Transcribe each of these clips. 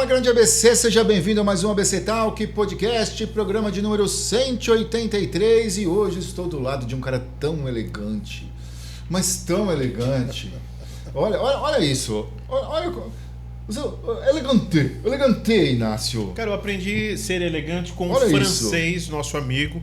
grande ABC, seja bem-vindo a mais um ABC Talk Podcast, programa de número 183, e hoje estou do lado de um cara tão elegante, mas tão elegante. Olha isso, olha elegante, Inácio. Cara, eu aprendi a ser elegante com Olha o francês, isso. nosso amigo,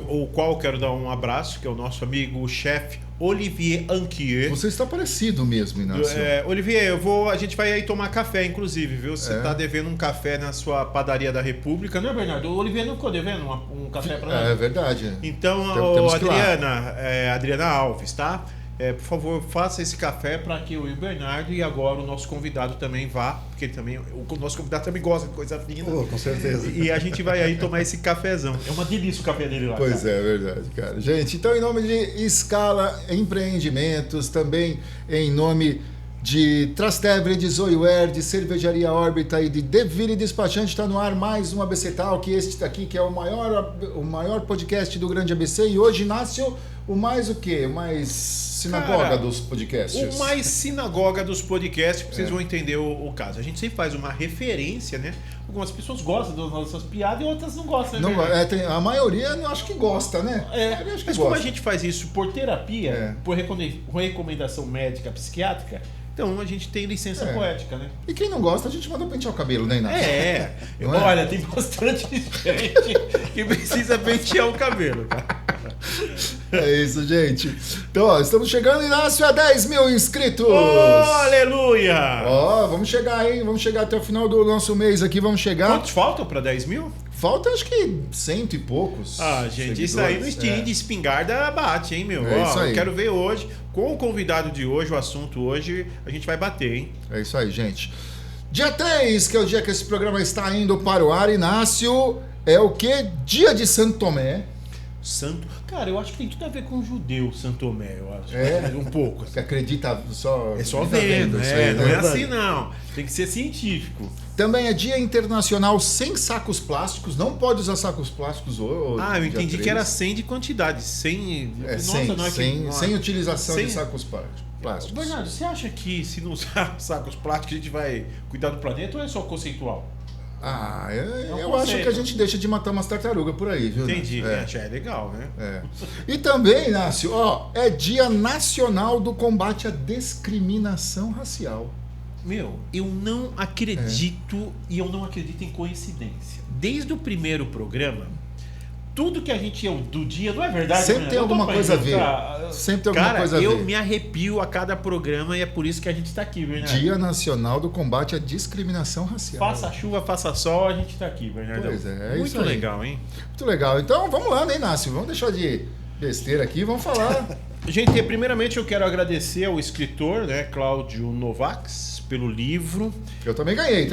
o qual eu quero dar um abraço, que é o nosso amigo, o chefe Olivier Anquier. Você está parecido mesmo, Inácio. Olivier, a gente vai aí tomar café, inclusive, viu? Você está devendo um café na sua padaria da República, não é, Bernardo? O Olivier não ficou devendo um café para nós? É verdade. Então, Adriana Alves, tá? Por favor, faça esse café para que eu e o Bernardo e agora o nosso convidado também vá, porque ele também, o nosso convidado também gosta de coisa fina. Com certeza. E a gente vai aí tomar esse cafezão. É uma delícia o café dele lá. Pois cara. é verdade, cara. Gente, então em nome de Scala Empreendimentos, também em nome de Trastevere, de Zoiware, de Cervejaria Órbita e de Deville Despachante, está no ar mais um ABC Talk, este aqui que é o maior podcast do grande ABC, e hoje, Inácio, o mais o quê? O mais sinagoga dos podcasts. O mais sinagoga dos podcasts, porque vocês vão entender o caso. A gente sempre faz uma referência, né? Algumas pessoas gostam das nossas piadas e outras não gostam. Não, a maioria eu acho que gosta, né? Mas como a gente faz isso por terapia, por recomendação médica, psiquiátrica, então a gente tem licença poética, né? E quem não gosta, a gente manda pentear o cabelo, né, Inácio? Olha, tem bastante gente que precisa pentear o cabelo, cara. É isso, gente. Então, ó, estamos chegando, Inácio, a 10 mil inscritos. Oh, aleluia! Ó, vamos chegar, hein? Vamos chegar até o final do nosso mês aqui, vamos chegar. Quantos faltam para 10 mil? Falta acho que 100 e poucos. Ah, gente, isso aí no estilinho de espingarda bate, hein, meu? Isso aí. Eu quero ver hoje, com o convidado de hoje, o assunto hoje, a gente vai bater, hein? É isso aí, gente. Dia 3, que é o dia que esse programa está indo para o ar, Inácio, é o quê? Dia de Santo Tomé. Cara, eu acho que tem tudo a ver com o judeu, Santo Tomé, eu acho. Um pouco. Você acredita só... É só vendo, não é assim não. Tem que ser científico. Também é Dia Internacional Sem Sacos Plásticos. Não pode usar sacos plásticos hoje. Eu entendi que era 100 de quantidade. 100... sem utilização de sacos plásticos. Bernardo, você acha que se não usar sacos plásticos a gente vai cuidar do planeta ou é só conceitual? Eu acho que a gente deixa de matar umas tartarugas por aí, viu? Entendi, já é legal, né? E também, Inácio, é Dia Nacional do Combate à Discriminação Racial. Meu, eu não acredito e eu não acredito em coincidência. Desde o primeiro programa, tudo que a gente do dia, não é verdade? Sempre tem alguma coisa a ver. Sempre tem alguma coisa a ver. Eu me arrepio a cada programa e é por isso que a gente está aqui, Bernardo. Dia Nacional do Combate à Discriminação Racial. Faça chuva, faça sol, a gente está aqui, Bernardo. Pois é muito isso aí. Legal, hein? Muito legal. Então vamos lá, né, Inácio? Vamos deixar de besteira aqui, vamos falar. Gente, primeiramente eu quero agradecer ao escritor, né, Cláudio Novax, pelo livro. Eu também ganhei.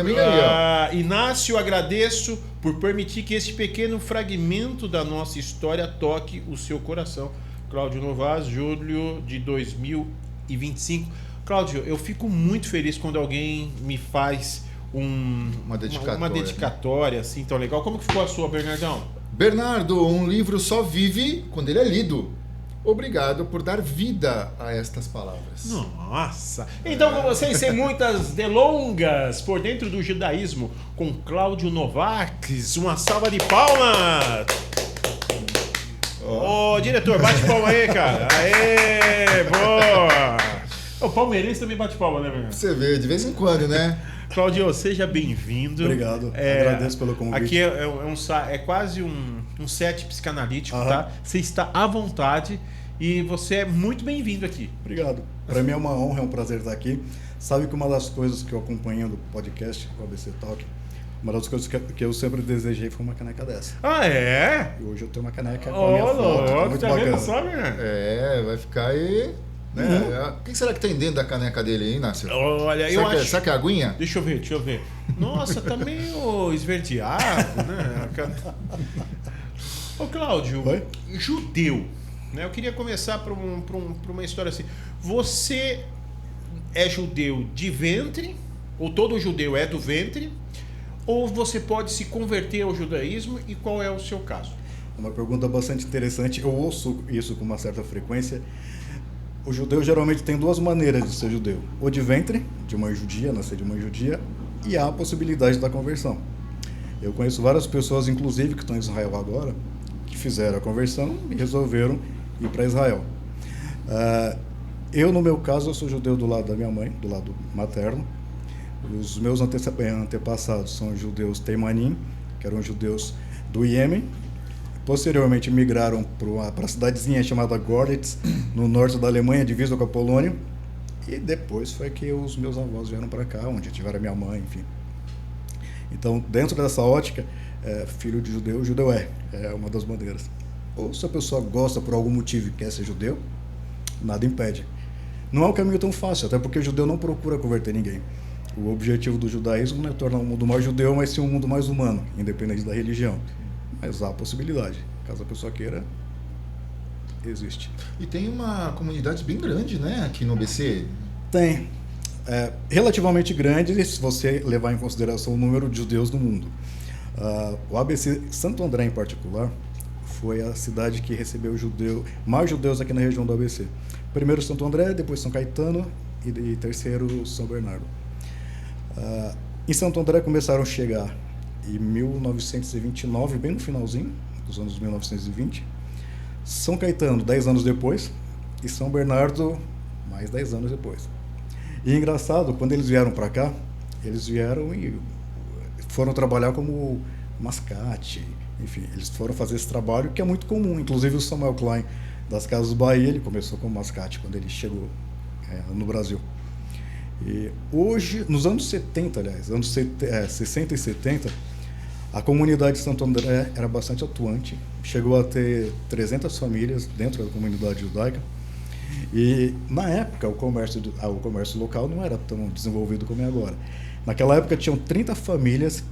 Inácio, agradeço por permitir que este pequeno fragmento da nossa história toque o seu coração. Cláudio Novax, julho de 2025. Cláudio, eu fico muito feliz quando alguém me faz uma dedicatória assim tão legal. Como que ficou a sua, Bernardão? Bernardo, um livro só vive quando ele é lido. Obrigado por dar vida a estas palavras. Nossa! Então, com vocês, sem muitas delongas, por dentro do judaísmo, com Cláudio Novax. Uma salva de palmas! Ô, diretor, bate palma aí, cara. Aê, boa! O palmeirense também bate palma, né, Bernardo? Você vê, de vez em quando, né? Cláudio, seja bem-vindo. Obrigado, agradeço pelo convite. Aqui é quase um set psicanalítico, tá? Você está à vontade e você é muito bem-vindo aqui. Obrigado. Para mim é uma honra, é um prazer estar aqui. Sabe que uma das coisas que eu acompanho do podcast, o ABC Talk, uma das coisas que eu sempre desejei foi uma caneca dessa. Ah, é? E hoje eu tenho uma caneca com a minha foto, tá muito bacana. Sabe, né? Vai ficar aí... O que será que tem dentro da caneca dele aí, Inácio? Olha, Será que é aguinha? Deixa eu ver. Nossa, tá meio esverdeado, né? Ô, Cláudio, judeu, né? Eu queria começar por uma história assim. Você é judeu de ventre, ou todo judeu é do ventre, ou você pode se converter ao judaísmo, e qual é o seu caso? Uma pergunta bastante interessante. Eu ouço isso com uma certa frequência. O judeu geralmente tem duas maneiras de ser judeu. Ou de ventre, de mãe judia, nascer de mãe judia, e há a possibilidade da conversão. Eu conheço várias pessoas, inclusive, que estão em Israel agora, que fizeram a conversão e resolveram ir para Israel. Eu, no meu caso, eu sou judeu do lado da minha mãe, do lado materno. Os meus antepassados são judeus Teimanim, que eram judeus do Iêmen. Posteriormente migraram para a cidadezinha chamada Görlitz, no norte da Alemanha, divisa com a Polônia. E depois foi que os meus avós vieram para cá, onde tiveram a minha mãe, enfim. Então, dentro dessa ótica, filho de judeu, judeu é uma das bandeiras. Ou se a pessoa gosta por algum motivo e quer ser judeu, nada impede. Não é um caminho tão fácil, até porque o judeu não procura converter ninguém. O objetivo do judaísmo não é tornar o mundo mais judeu, mas sim um mundo mais humano, independente da religião. Mas há a possibilidade, caso a pessoa queira, existe. E tem uma comunidade bem grande, né, aqui no ABC? Tem. Relativamente grande, se você levar em consideração o número de judeus no mundo. O ABC Santo André, em particular, foi a cidade que recebeu mais judeus aqui na região do ABC. Primeiro Santo André, depois São Caetano e terceiro São Bernardo. Em Santo André começaram a chegar em 1929, bem no finalzinho dos anos 1920. São Caetano, 10 anos depois, e São Bernardo, mais 10 anos depois. E engraçado, quando eles vieram para cá, eles vieram e foram trabalhar como mascate, enfim, eles foram fazer esse trabalho que é muito comum. Inclusive o Samuel Klein, das Casas Bahia, ele começou como mascate quando ele chegou no Brasil. E hoje, nos anos 70, aliás, anos 60 e 70, a comunidade de Santo André era bastante atuante, chegou a ter 300 famílias dentro da comunidade judaica. E na época o comércio local não era tão desenvolvido como é agora. Naquela época tinham 30 famílias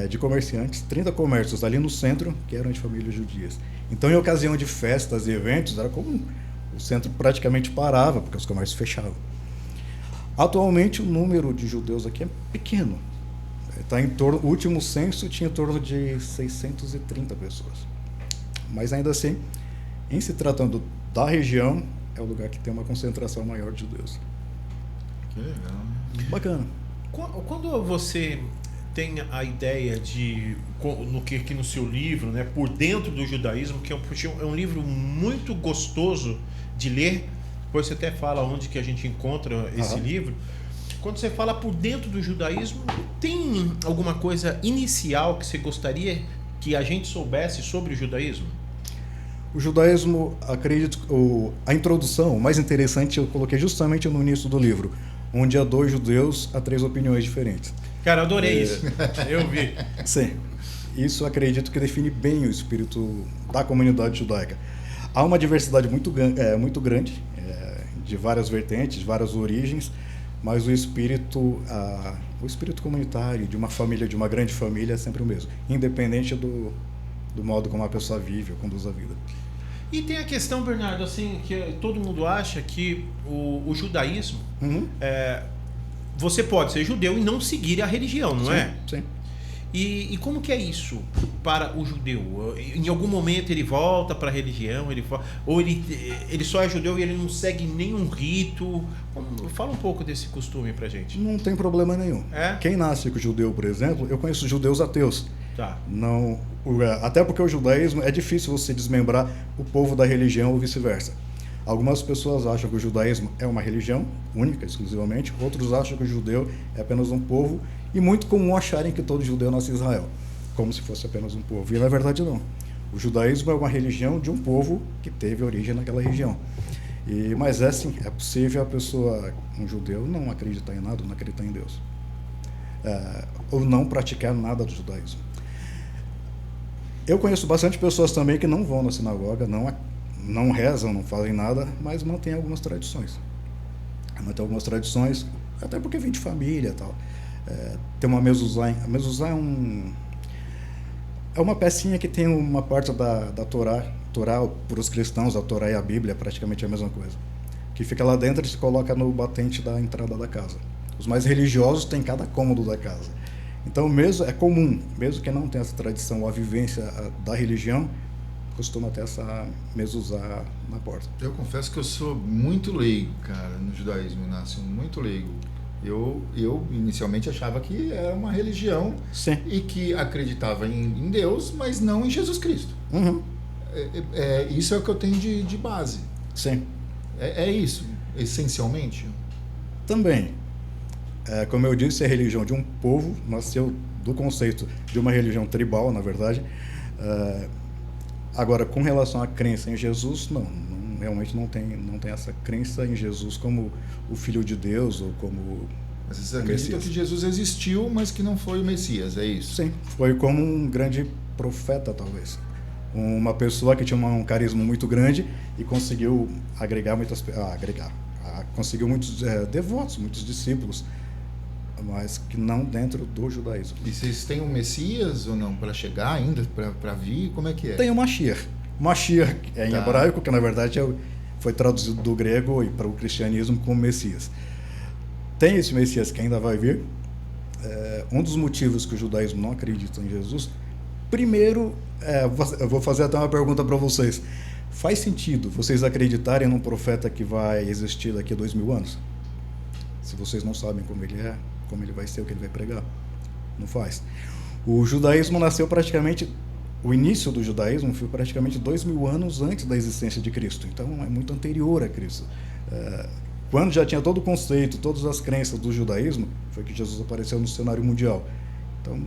de comerciantes, 30 comércios ali no centro que eram de famílias judias. Então, em ocasião de festas e eventos, era comum. O centro praticamente parava porque os comércios fechavam. Atualmente o número de judeus aqui é pequeno. O último censo tinha em torno de 630 pessoas. Mas ainda assim, em se tratando da região, é o lugar que tem uma concentração maior de judeus. Que legal. Bacana. Quando você tem a ideia de, aqui no seu livro, né, Por Dentro do Judaísmo, que é um livro muito gostoso de ler, depois você até fala onde que a gente encontra esse livro. Quando você fala por dentro do judaísmo, tem alguma coisa inicial que você gostaria que a gente soubesse sobre o judaísmo? O judaísmo, acredito, a introdução, o mais interessante, eu coloquei justamente no início do livro, onde há 2 judeus, há 3 opiniões diferentes. Cara, adorei isso. Eu vi. Sim. Isso acredito que define bem o espírito da comunidade judaica. Há uma diversidade muito grande, de várias vertentes, de várias origens, mas o espírito comunitário de uma família, de uma grande família, é sempre o mesmo, independente do modo como a pessoa vive ou conduz a vida. E tem a questão, Bernardo, assim, que todo mundo acha que o judaísmo, você pode ser judeu e não seguir a religião, não é? Sim. E como que é isso para o judeu? Em algum momento ele volta para a religião, ou ele só é judeu e ele não segue nenhum rito? Fala um pouco desse costume pra gente. Não tem problema nenhum. Quem nasce com judeu, por exemplo, eu conheço judeus ateus. Tá. Não, até porque o judaísmo é difícil você desmembrar o povo da religião ou vice-versa. Algumas pessoas acham que o judaísmo é uma religião única, exclusivamente. Outros acham que o judeu é apenas um povo. E muito comum acharem que todo judeu nasce em Israel, como se fosse apenas um povo. E na verdade não. O judaísmo é uma religião de um povo que teve origem naquela região. Mas sim, é possível a pessoa, um judeu, não acreditar em nada, não acreditar em Deus. Ou não praticar nada do judaísmo. Eu conheço bastante pessoas também que não vão na sinagoga, não rezam, não fazem nada, mas mantêm algumas tradições. Até porque vem de família e tal. Tem uma mezuzá. A mezuzá é uma pecinha que tem uma parte da Torá. Torá, para os cristãos, a Torá e a Bíblia é praticamente a mesma coisa. Que fica lá dentro e se coloca no batente da entrada da casa. Os mais religiosos têm cada cômodo da casa. Então, é comum, mesmo que não tenha essa tradição ou a vivência da religião, costuma ter essa mezuzá na porta. Eu confesso que eu sou muito leigo, cara, no judaísmo, Inácio, muito leigo. Eu inicialmente achava que era uma religião Sim. e que acreditava em Deus, mas não em Jesus Cristo. Uhum. Isso é o que eu tenho de base. Sim. É isso, essencialmente. Também. Como eu disse, a religião de um povo nasceu do conceito de uma religião tribal, na verdade. Agora, com relação à crença em Jesus, realmente não tem essa crença em Jesus como o Filho de Deus ou como Mas vocês acreditam que Jesus existiu, mas que não foi o Messias, é isso? Sim, foi como um grande profeta, talvez. Uma pessoa que tinha um carisma muito grande e conseguiu conseguiu muitos devotos, muitos discípulos, mas que não dentro do judaísmo. E vocês têm um Messias ou não para chegar ainda, para vir? Como é que é? Tem o Mashiach. Mashiach em hebraico, que na verdade foi traduzido do grego e para o cristianismo como Messias. Tem esse Messias que ainda vai vir. Um dos motivos que o judaísmo não acredita em Jesus, primeiro, eu vou fazer até uma pergunta para vocês. Faz sentido vocês acreditarem num profeta que vai existir daqui a 2000 anos? Se vocês não sabem como ele é, como ele vai ser, o que ele vai pregar. Não faz. O judaísmo nasceu praticamente... O início do judaísmo foi praticamente 2000 anos antes da existência de Cristo. Então, é muito anterior a Cristo. Quando já tinha todo o conceito, todas as crenças do judaísmo, foi que Jesus apareceu no cenário mundial. Então,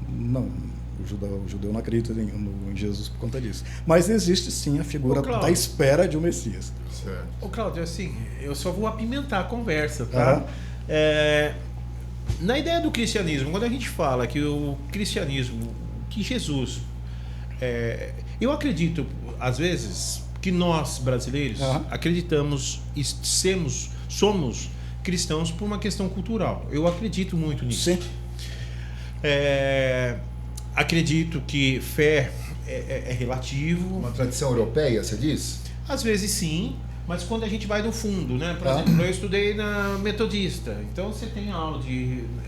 não, o judeu não acredita em Jesus por conta disso. Mas existe sim a figura da espera de um Messias. Certo. Ô, Cláudio, assim, eu só vou apimentar a conversa, tá? Na ideia do cristianismo, quando a gente fala que o cristianismo, que Jesus... eu acredito, às vezes, que nós, brasileiros, acreditamos e somos cristãos por uma questão cultural. Eu acredito muito nisso. Sim. Acredito que fé é relativo. Uma tradição europeia, você diz? Às vezes sim, mas quando a gente vai no fundo, né? Por exemplo, eu estudei na Metodista. Então você tem aula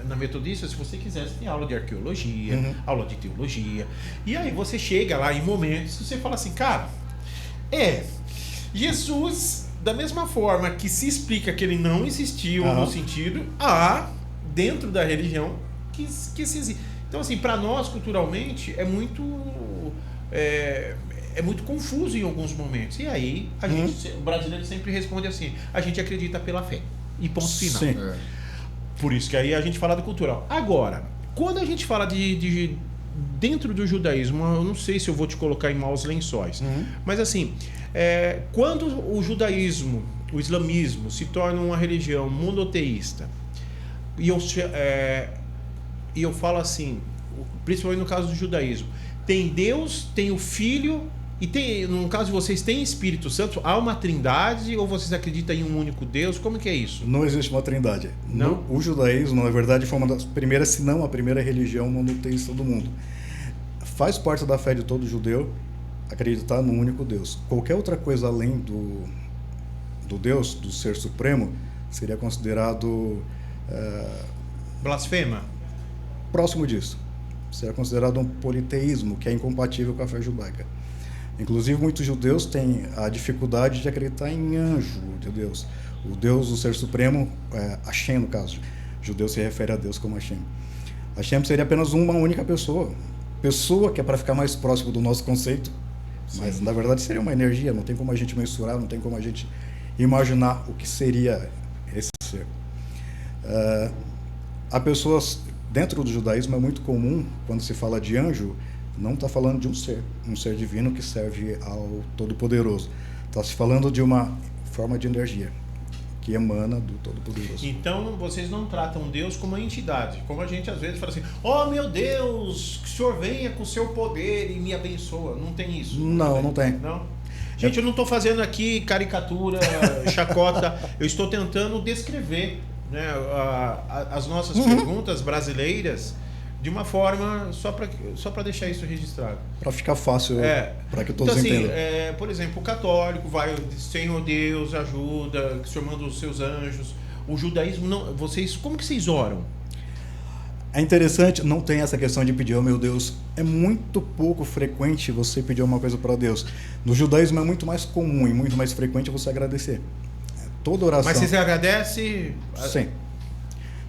na Metodista, se você quiser, você tem aula de arqueologia, aula de teologia. E aí você chega lá em momentos e você fala assim, cara, Jesus, da mesma forma que se explica que ele não existiu no sentido, dentro da religião que se existe. Então, assim, para nós, culturalmente, é muito confuso em alguns momentos. E aí, o brasileiro sempre responde assim, a gente acredita pela fé. E ponto final. Sim. Por isso que aí a gente fala do cultural. Agora, quando a gente fala de dentro do judaísmo, eu não sei se eu vou te colocar em maus lençóis, mas assim, quando o judaísmo, o islamismo se torna uma religião monoteísta, e eu falo assim, principalmente no caso do judaísmo, tem Deus, tem o Filho e no caso de vocês, tem Espírito Santo? Há uma trindade ou vocês acreditam em um único Deus? Como que é isso? Não existe uma trindade. Não? O judaísmo, na verdade, foi uma das primeiras, se não a primeira religião monoteísta do mundo. Faz parte da fé de todo judeu acreditar num único Deus. Qualquer outra coisa além do Deus, do Ser Supremo, seria considerado... Blasfema? Próximo disso. Seria considerado um politeísmo, que é incompatível com a fé judaica. Inclusive, muitos judeus têm a dificuldade de acreditar em anjo de Deus. O Deus, o Ser Supremo, Hashem, no caso. O judeu se refere a Deus como Hashem. Hashem seria apenas uma única pessoa. Pessoa que é para ficar mais próximo do nosso conceito, mas na verdade seria uma energia, não tem como a gente mensurar, não tem como a gente imaginar o que seria esse ser. Há pessoas, dentro do judaísmo é muito comum, quando se fala de anjo, não está falando de um ser divino que serve ao Todo-Poderoso. Está se falando de uma forma de energia que emana do Todo-Poderoso. Então, vocês não tratam Deus como uma entidade, como a gente às vezes fala assim, oh meu Deus, que o Senhor venha com o seu poder e me abençoa. Não tem isso? Não tem. Não? Gente, eu não estou fazendo aqui caricatura, chacota, eu estou tentando descrever, né, as nossas perguntas brasileiras de uma forma só para deixar isso registrado. Para ficar fácil, para que todos então, entendam. Assim, por exemplo, o católico vai, Senhor Deus, ajuda, que o Senhor manda os seus anjos. O judaísmo, não, como que vocês oram? É interessante, não tem essa questão de pedir, oh meu Deus, é muito pouco frequente você pedir uma coisa para Deus. No judaísmo é muito mais comum e muito mais frequente você agradecer. Toda oração... Mas você agradece? Sim.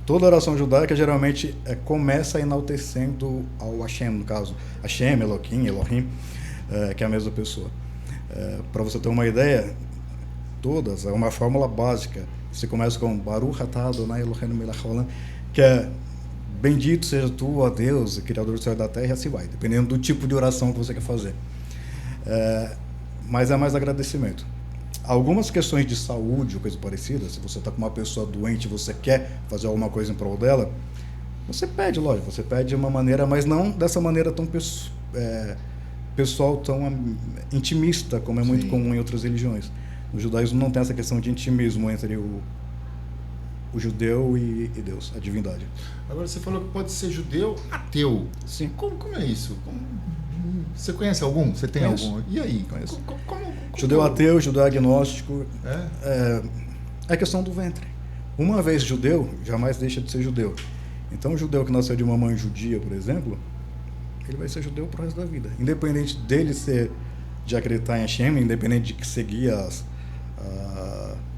Toda oração judaica geralmente começa enaltecendo ao Hashem, no caso, Hashem, Elohim, que é a mesma pessoa. Para você ter uma ideia, todas, é uma fórmula básica. Você começa com Baruch atah Adonai Eloheinu melech haolam, que é bendito seja tu, ó Deus, Criador do céu e da terra, e assim vai, dependendo do tipo de oração que você quer fazer. Mas é mais agradecimento. Algumas questões de saúde ou coisa parecida, se você está com uma pessoa doente e você quer fazer alguma coisa em prol dela, você pede, lógico, você pede de uma maneira, mas não dessa maneira tão pessoal, tão intimista, como é muito comum em outras religiões. No judaísmo não tem essa questão de intimismo entre o judeu e Deus, a divindade. Agora você falou que pode ser judeu ateu. Sim. Como é isso? Você conhece algum? Você tem algum? E aí? Conheço. Judeu ateu, judeu agnóstico. É a questão do ventre. Uma vez judeu, jamais deixa de ser judeu. Então, o judeu que nasceu de uma mãe judia, por exemplo, ele vai ser judeu pro resto da vida. Independente dele de acreditar em Hashem, independente de seguir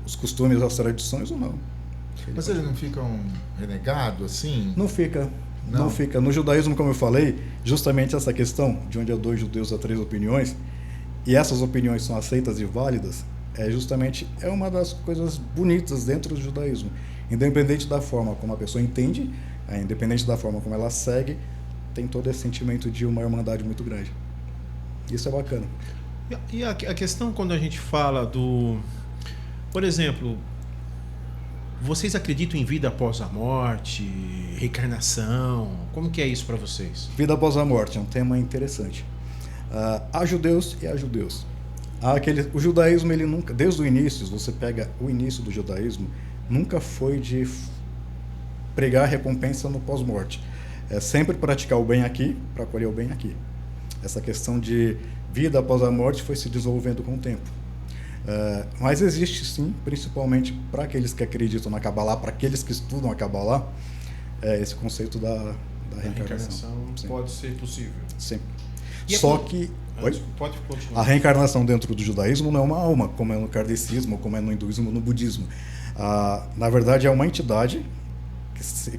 os costumes, as tradições ou não. Mas eles não ficam renegados assim? Não fica. Não fica. No judaísmo, como eu falei, justamente essa questão de onde há 2 judeus há 3 opiniões, e essas opiniões são aceitas e válidas, é uma das coisas bonitas dentro do judaísmo. Independente da forma como a pessoa entende, independente da forma como ela segue, tem todo esse sentimento de uma irmandade muito grande. Isso é bacana. E a questão quando a gente fala do... Por exemplo, vocês acreditam em vida após a morte, reencarnação? Como que é isso para vocês? Vida após a morte é um tema interessante. Há judeus e há judeus. O judaísmo, ele nunca, desde o início, se você pega o início do judaísmo, nunca foi de pregar recompensa no pós-morte. É sempre praticar o bem aqui para colher o bem aqui. Essa questão de vida após a morte foi se desenvolvendo com o tempo. Mas existe sim, principalmente para aqueles que acreditam na Kabbalah, para aqueles que estudam a Kabbalah, esse conceito da reencarnação. Pode ser possível. Sim. Só que... Pode continuar. A reencarnação dentro do judaísmo não é uma alma, como é no kardecismo, como é no hinduísmo, no budismo. Na verdade, é uma entidade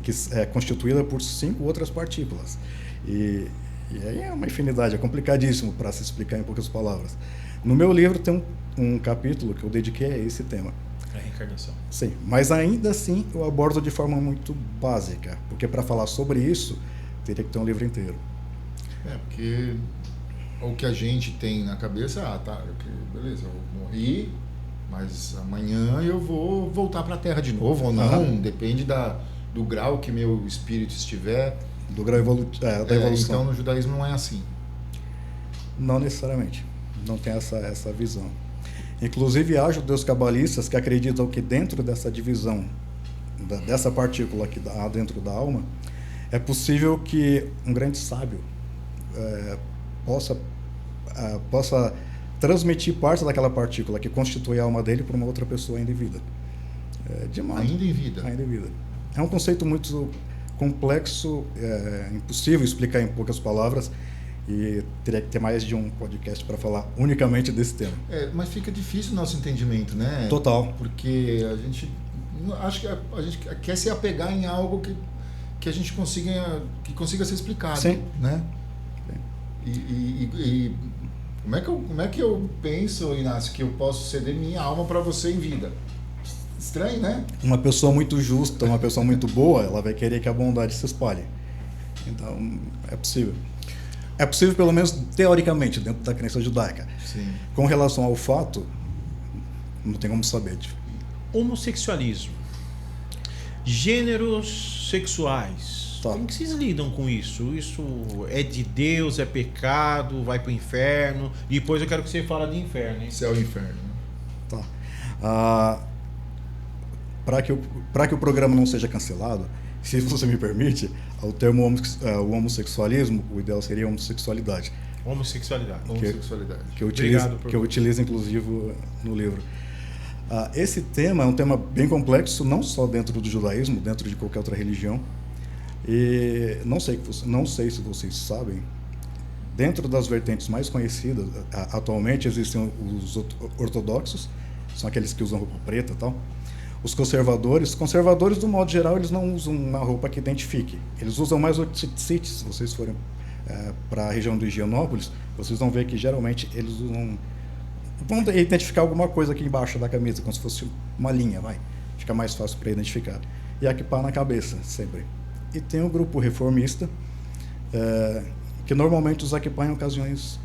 que é constituída por 5 outras partículas. E aí é uma infinidade, é complicadíssimo para se explicar em poucas palavras. No meu livro tem um capítulo que eu dediquei a esse tema. A reencarnação. Sim, mas ainda assim eu abordo de forma muito básica, porque para falar sobre isso, teria que ter um livro inteiro. Porque o que a gente tem na cabeça, beleza, eu morri, mas amanhã eu vou voltar para a Terra de novo ou não, depende do grau que meu espírito estiver. Do grau da evolução. Então no judaísmo não é assim. Não necessariamente. Não tem essa visão. Inclusive há judeus cabalistas que acreditam que dentro dessa divisão, dessa partícula que há dentro da alma, é possível que um grande sábio possa transmitir parte daquela partícula que constitui a alma dele para uma outra pessoa ainda em vida. Ainda em vida? Ainda em vida. É um conceito muito complexo, impossível explicar em poucas palavras, e teria que ter mais de um podcast para falar unicamente desse tema. Mas fica difícil o nosso entendimento, né? Total. Porque a gente quer se apegar em algo que a gente consiga ser explicado. Sim. Né? E como é que eu penso, Inácio, que eu posso ceder minha alma para você em vida? Estranho, né? Uma pessoa muito justa, uma pessoa muito boa, ela vai querer que a bondade se espalhe. Então, é possível. É possível, pelo menos teoricamente, dentro da crença judaica. Sim. Com relação ao fato, não tem como saber. Homossexualismo. Gêneros sexuais. Tá. Como que vocês lidam com isso? Isso é de Deus, é pecado, vai para o inferno? E depois eu quero que você fale de inferno, hein? Céu e inferno. Tá. Para que o programa não seja cancelado, se você me permite, o termo o homossexualismo, o ideal seria homossexualidade. Homossexualidade. Que eu utilizo, inclusive, no livro. Esse tema é um tema bem complexo, não só dentro do judaísmo, dentro de qualquer outra religião. E não sei se vocês sabem, dentro das vertentes mais conhecidas, atualmente existem os ortodoxos, são aqueles que usam roupa preta e tal. Os conservadores do modo geral, eles não usam uma roupa que identifique. Eles usam mais o tzitzit. Se vocês forem para a região do Higienópolis, vocês vão ver que geralmente eles vão identificar alguma coisa aqui embaixo da camisa, como se fosse uma linha, fica mais fácil para identificar. E a kippah na cabeça, sempre. E tem o grupo reformista, que normalmente usa kippah em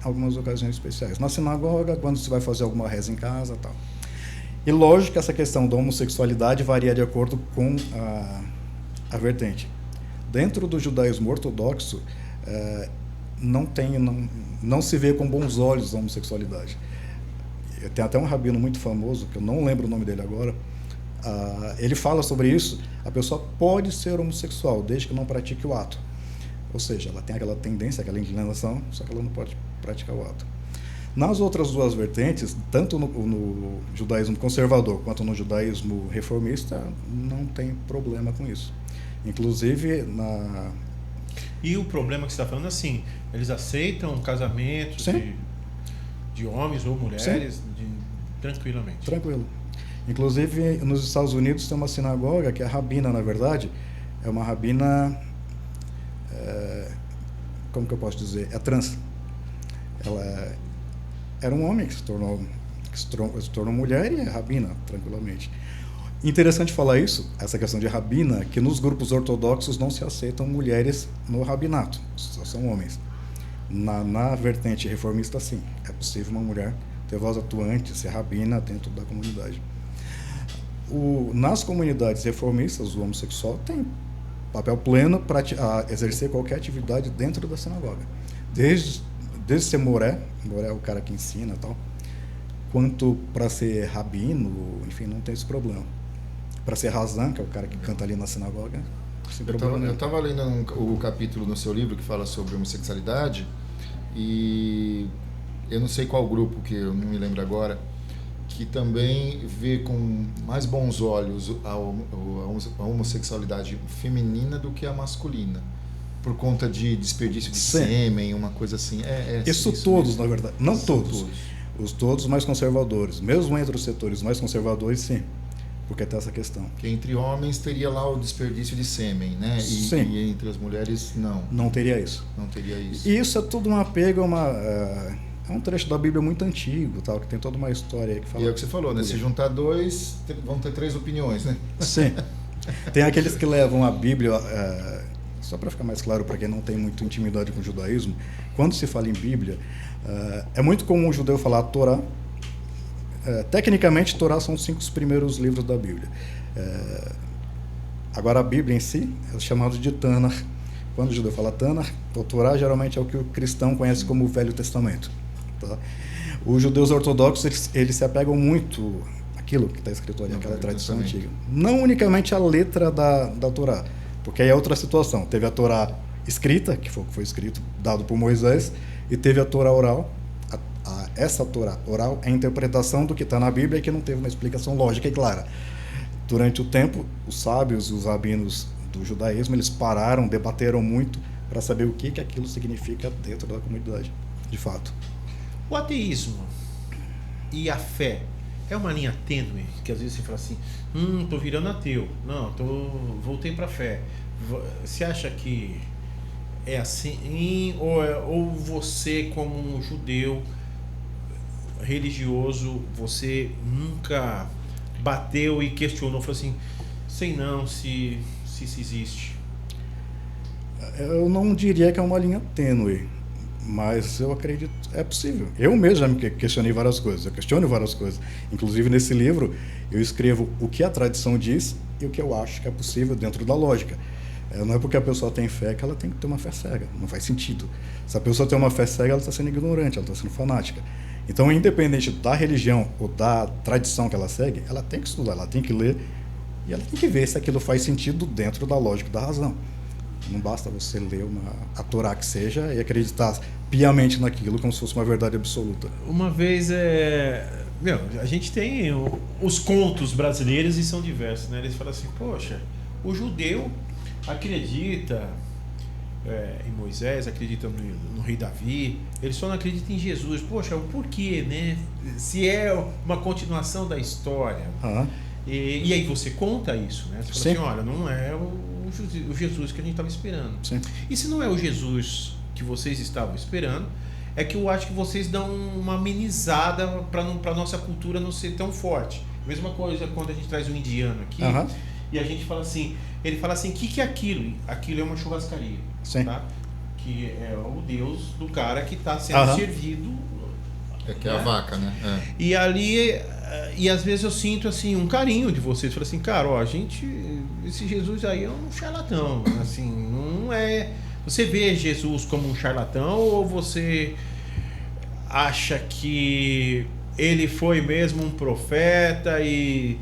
algumas ocasiões especiais. Na sinagoga, quando se vai fazer alguma reza em casa e tal. E lógico que essa questão da homossexualidade varia de acordo com a vertente. Dentro do judaísmo ortodoxo, não se vê com bons olhos a homossexualidade. Tem até um rabino muito famoso, que eu não lembro o nome dele agora, ele fala sobre isso. A pessoa pode ser homossexual, desde que não pratique o ato. Ou seja, ela tem aquela tendência, aquela inclinação, só que ela não pode praticar o ato. Nas outras duas vertentes, tanto no judaísmo conservador quanto no judaísmo reformista, não tem problema com isso. Inclusive, E o problema que você está falando, assim, eles aceitam casamentos de homens ou mulheres tranquilamente? Tranquilo. Inclusive, nos Estados Unidos tem uma sinagoga que a rabina, na verdade, é uma rabina, como que eu posso dizer? É trans. Ela era um homem que se tornou mulher e é rabina, tranquilamente. Interessante falar isso, essa questão de rabina, que nos grupos ortodoxos não se aceitam mulheres no rabinato, só são homens. Na vertente reformista, sim, é possível uma mulher ter voz atuante, ser rabina dentro da comunidade. Nas comunidades reformistas, o homossexual tem papel pleno para exercer qualquer atividade dentro da sinagoga. Desde ser moré é o cara que ensina e tal, quanto para ser rabino, enfim, não tem esse problema. Para ser razan, que é o cara que canta ali na sinagoga, sem problema. Eu estava lendo o capítulo no seu livro que fala sobre homossexualidade, e eu não sei qual grupo, que eu não me lembro agora, que também vê com mais bons olhos a homossexualidade feminina do que a masculina, por conta de desperdício de sêmen, uma coisa assim. Isso todos, mesmo. Na verdade. Não todos. Os todos mais conservadores. Mesmo entre os setores mais conservadores, sim. Porque tem essa questão. Que entre homens teria lá o desperdício de sêmen, né? E entre as mulheres, não. Não teria isso. Não teria isso. E isso é tudo um apego é um trecho da Bíblia muito antigo, tal, que tem toda uma história aí que fala... E é o que você falou, né? Se juntar dois, vão ter 3 opiniões, né? Sim. Tem aqueles que levam a Bíblia... Só para ficar mais claro para quem não tem muita intimidade com o judaísmo, quando se fala em Bíblia, é muito comum o judeu falar Torá. Tecnicamente, Torá são os 5 primeiros livros da Bíblia. Agora, a Bíblia em si é chamado de Tanar. Quando o judeu fala Tanar, o Torá geralmente é o que o cristão conhece como o Velho Testamento. Tá? Os judeus ortodoxos, eles se apegam muito àquilo que está escrito ali, aquela tradição antiga. Não unicamente a letra da Torá, porque aí é outra situação. Teve a Torá escrita, que foi escrito, dado por Moisés, e teve a Torá oral. Essa Torá oral é a interpretação do que está na Bíblia e que não teve uma explicação lógica e clara. Durante o tempo, os sábios e os rabinos do judaísmo, eles pararam, debateram muito para saber o que aquilo significa dentro da comunidade, de fato. O ateísmo e a fé é uma linha tênue, que às vezes você fala assim, tô virando ateu, não, voltei para a fé. Você acha que é assim, ou você, como um judeu religioso, você nunca bateu e questionou, falou assim, sei não se isso existe? Eu não diria que é uma linha tênue, mas eu acredito, é possível. Eu mesmo já me questionei várias coisas, eu questiono várias coisas. Inclusive, nesse livro, eu escrevo o que a tradição diz e o que eu acho que é possível dentro da lógica. Não é porque a pessoa tem fé que ela tem que ter uma fé cega, não faz sentido. Se a pessoa tem uma fé cega, ela está sendo ignorante, ela está sendo fanática. Então, independente da religião ou da tradição que ela segue, ela tem que estudar, ela tem que ler e ela tem que ver se aquilo faz sentido dentro da lógica e da razão. Não basta você ler a Torá que seja e acreditar piamente naquilo como se fosse uma verdade absoluta. Uma vez, a gente tem os contos brasileiros e são diversos, né? Eles falam assim, poxa, o judeu acredita em Moisés, acredita no rei Davi, ele só não acredita em Jesus. Poxa, o porquê, né? Se é uma continuação da história. E aí você conta isso, né? Você fala assim, olha, não é o Jesus que a gente estava esperando. Sim. E se não é o Jesus que vocês estavam esperando, é que eu acho que vocês dão uma amenizada para a nossa cultura não ser tão forte. Mesma coisa quando a gente traz um indiano aqui, e a gente fala assim, ele fala assim, o que é aquilo? Aquilo é uma churrascaria, tá? Que é o Deus do cara que está sendo servido. Que é a vaca, né? E ali, e às vezes eu sinto assim um carinho de vocês. Falo assim, cara, ó, esse Jesus aí é um charlatão, assim, não é. Você vê Jesus como um charlatão ou você acha que ele foi mesmo um profeta e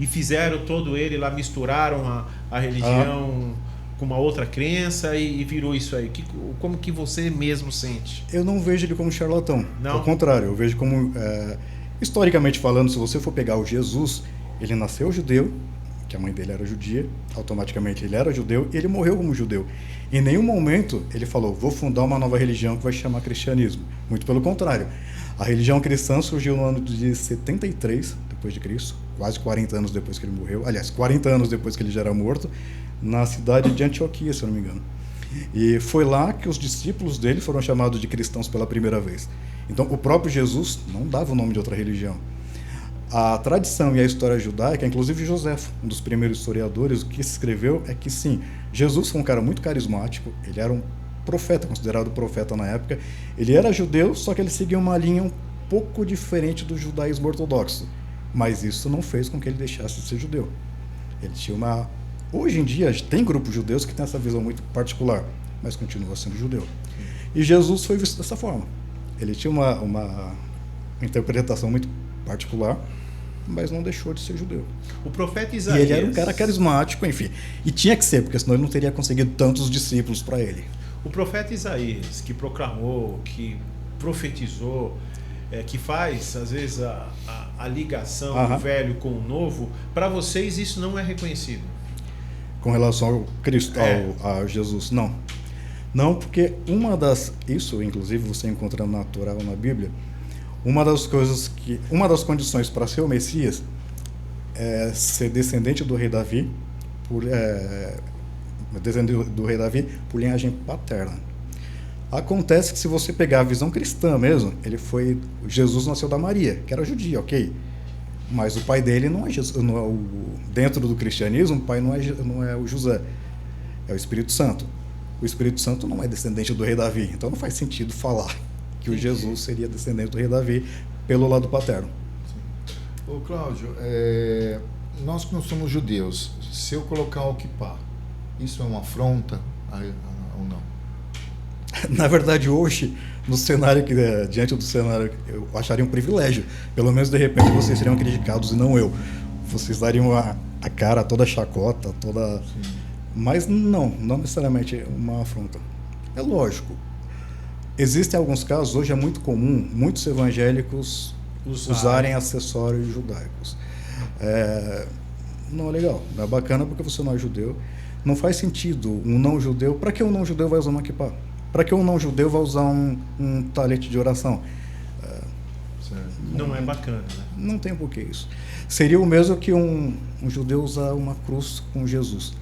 fizeram todo ele lá, misturaram a religião com uma outra crença e virou isso aí? Como que você mesmo sente? Eu não vejo ele como charlatão. Não? Ao contrário, eu vejo como, historicamente falando, se você for pegar o Jesus, ele nasceu judeu, que a mãe dele era judia, automaticamente ele era judeu e ele morreu como judeu. Em nenhum momento ele falou, vou fundar uma nova religião que vai se chamar cristianismo. Muito pelo contrário. A religião cristã surgiu no ano de 73 depois de Cristo, quase 40 anos depois que ele morreu. Aliás, 40 anos depois que ele já era morto, na cidade de Antioquia, se eu não me engano. E foi lá que os discípulos dele foram chamados de cristãos pela primeira vez. Então, o próprio Jesus não dava o nome de outra religião. A tradição e a história judaica, inclusive Joséfo, um dos primeiros historiadores, o que escreveu é que sim, Jesus foi um cara muito carismático, ele era um profeta, considerado profeta na época, ele era judeu, só que ele seguia uma linha um pouco diferente do judaísmo ortodoxo, mas isso não fez com que ele deixasse de ser judeu. Ele tinha uma... Hoje em dia tem grupos judeus que têm essa visão muito particular, mas continua sendo judeu. E Jesus foi visto dessa forma. Ele tinha uma interpretação muito particular, mas não deixou de ser judeu. O profeta Isaías... E ele era um cara carismático, enfim. E tinha que ser, porque senão ele não teria conseguido tantos discípulos para ele. O profeta Isaías, que proclamou, que profetizou, que faz, às vezes, a ligação do velho com o novo, para vocês isso não é reconhecido? Com relação ao Cristo, a Jesus, não. Não, porque isso, inclusive, você encontra natural na Bíblia, uma das condições para ser o Messias é ser descendente do rei Davi, por linhagem paterna. Acontece que se você pegar a visão cristã mesmo, Jesus nasceu da Maria, que era judia, ok? Mas o pai dele não é Jesus, dentro do cristianismo, o pai não é o José, é o Espírito Santo. O Espírito Santo não é descendente do rei Davi, então não faz sentido falar que o Jesus seria descendente do rei Davi pelo lado paterno. Ô Cláudio, nós que não somos judeus, se eu colocar o kippá, isso é uma afronta ou não? Na verdade, hoje, no cenário diante do cenário, eu acharia um privilégio. Pelo menos, de repente, vocês seriam criticados e não eu. Vocês dariam a cara toda chacota, toda... Sim. Mas não necessariamente uma afronta. É lógico. Existem alguns casos, hoje é muito comum, muitos evangélicos usarem acessórios judaicos. Não é legal, não é bacana porque você não é judeu. Não faz sentido um não-judeu. Para que um não-judeu vai usar uma kippá? Para que um não-judeu vai usar um talete de oração? Não é bacana, né? Não tem porquê isso. Seria o mesmo que um judeu usar uma cruz com Jesus.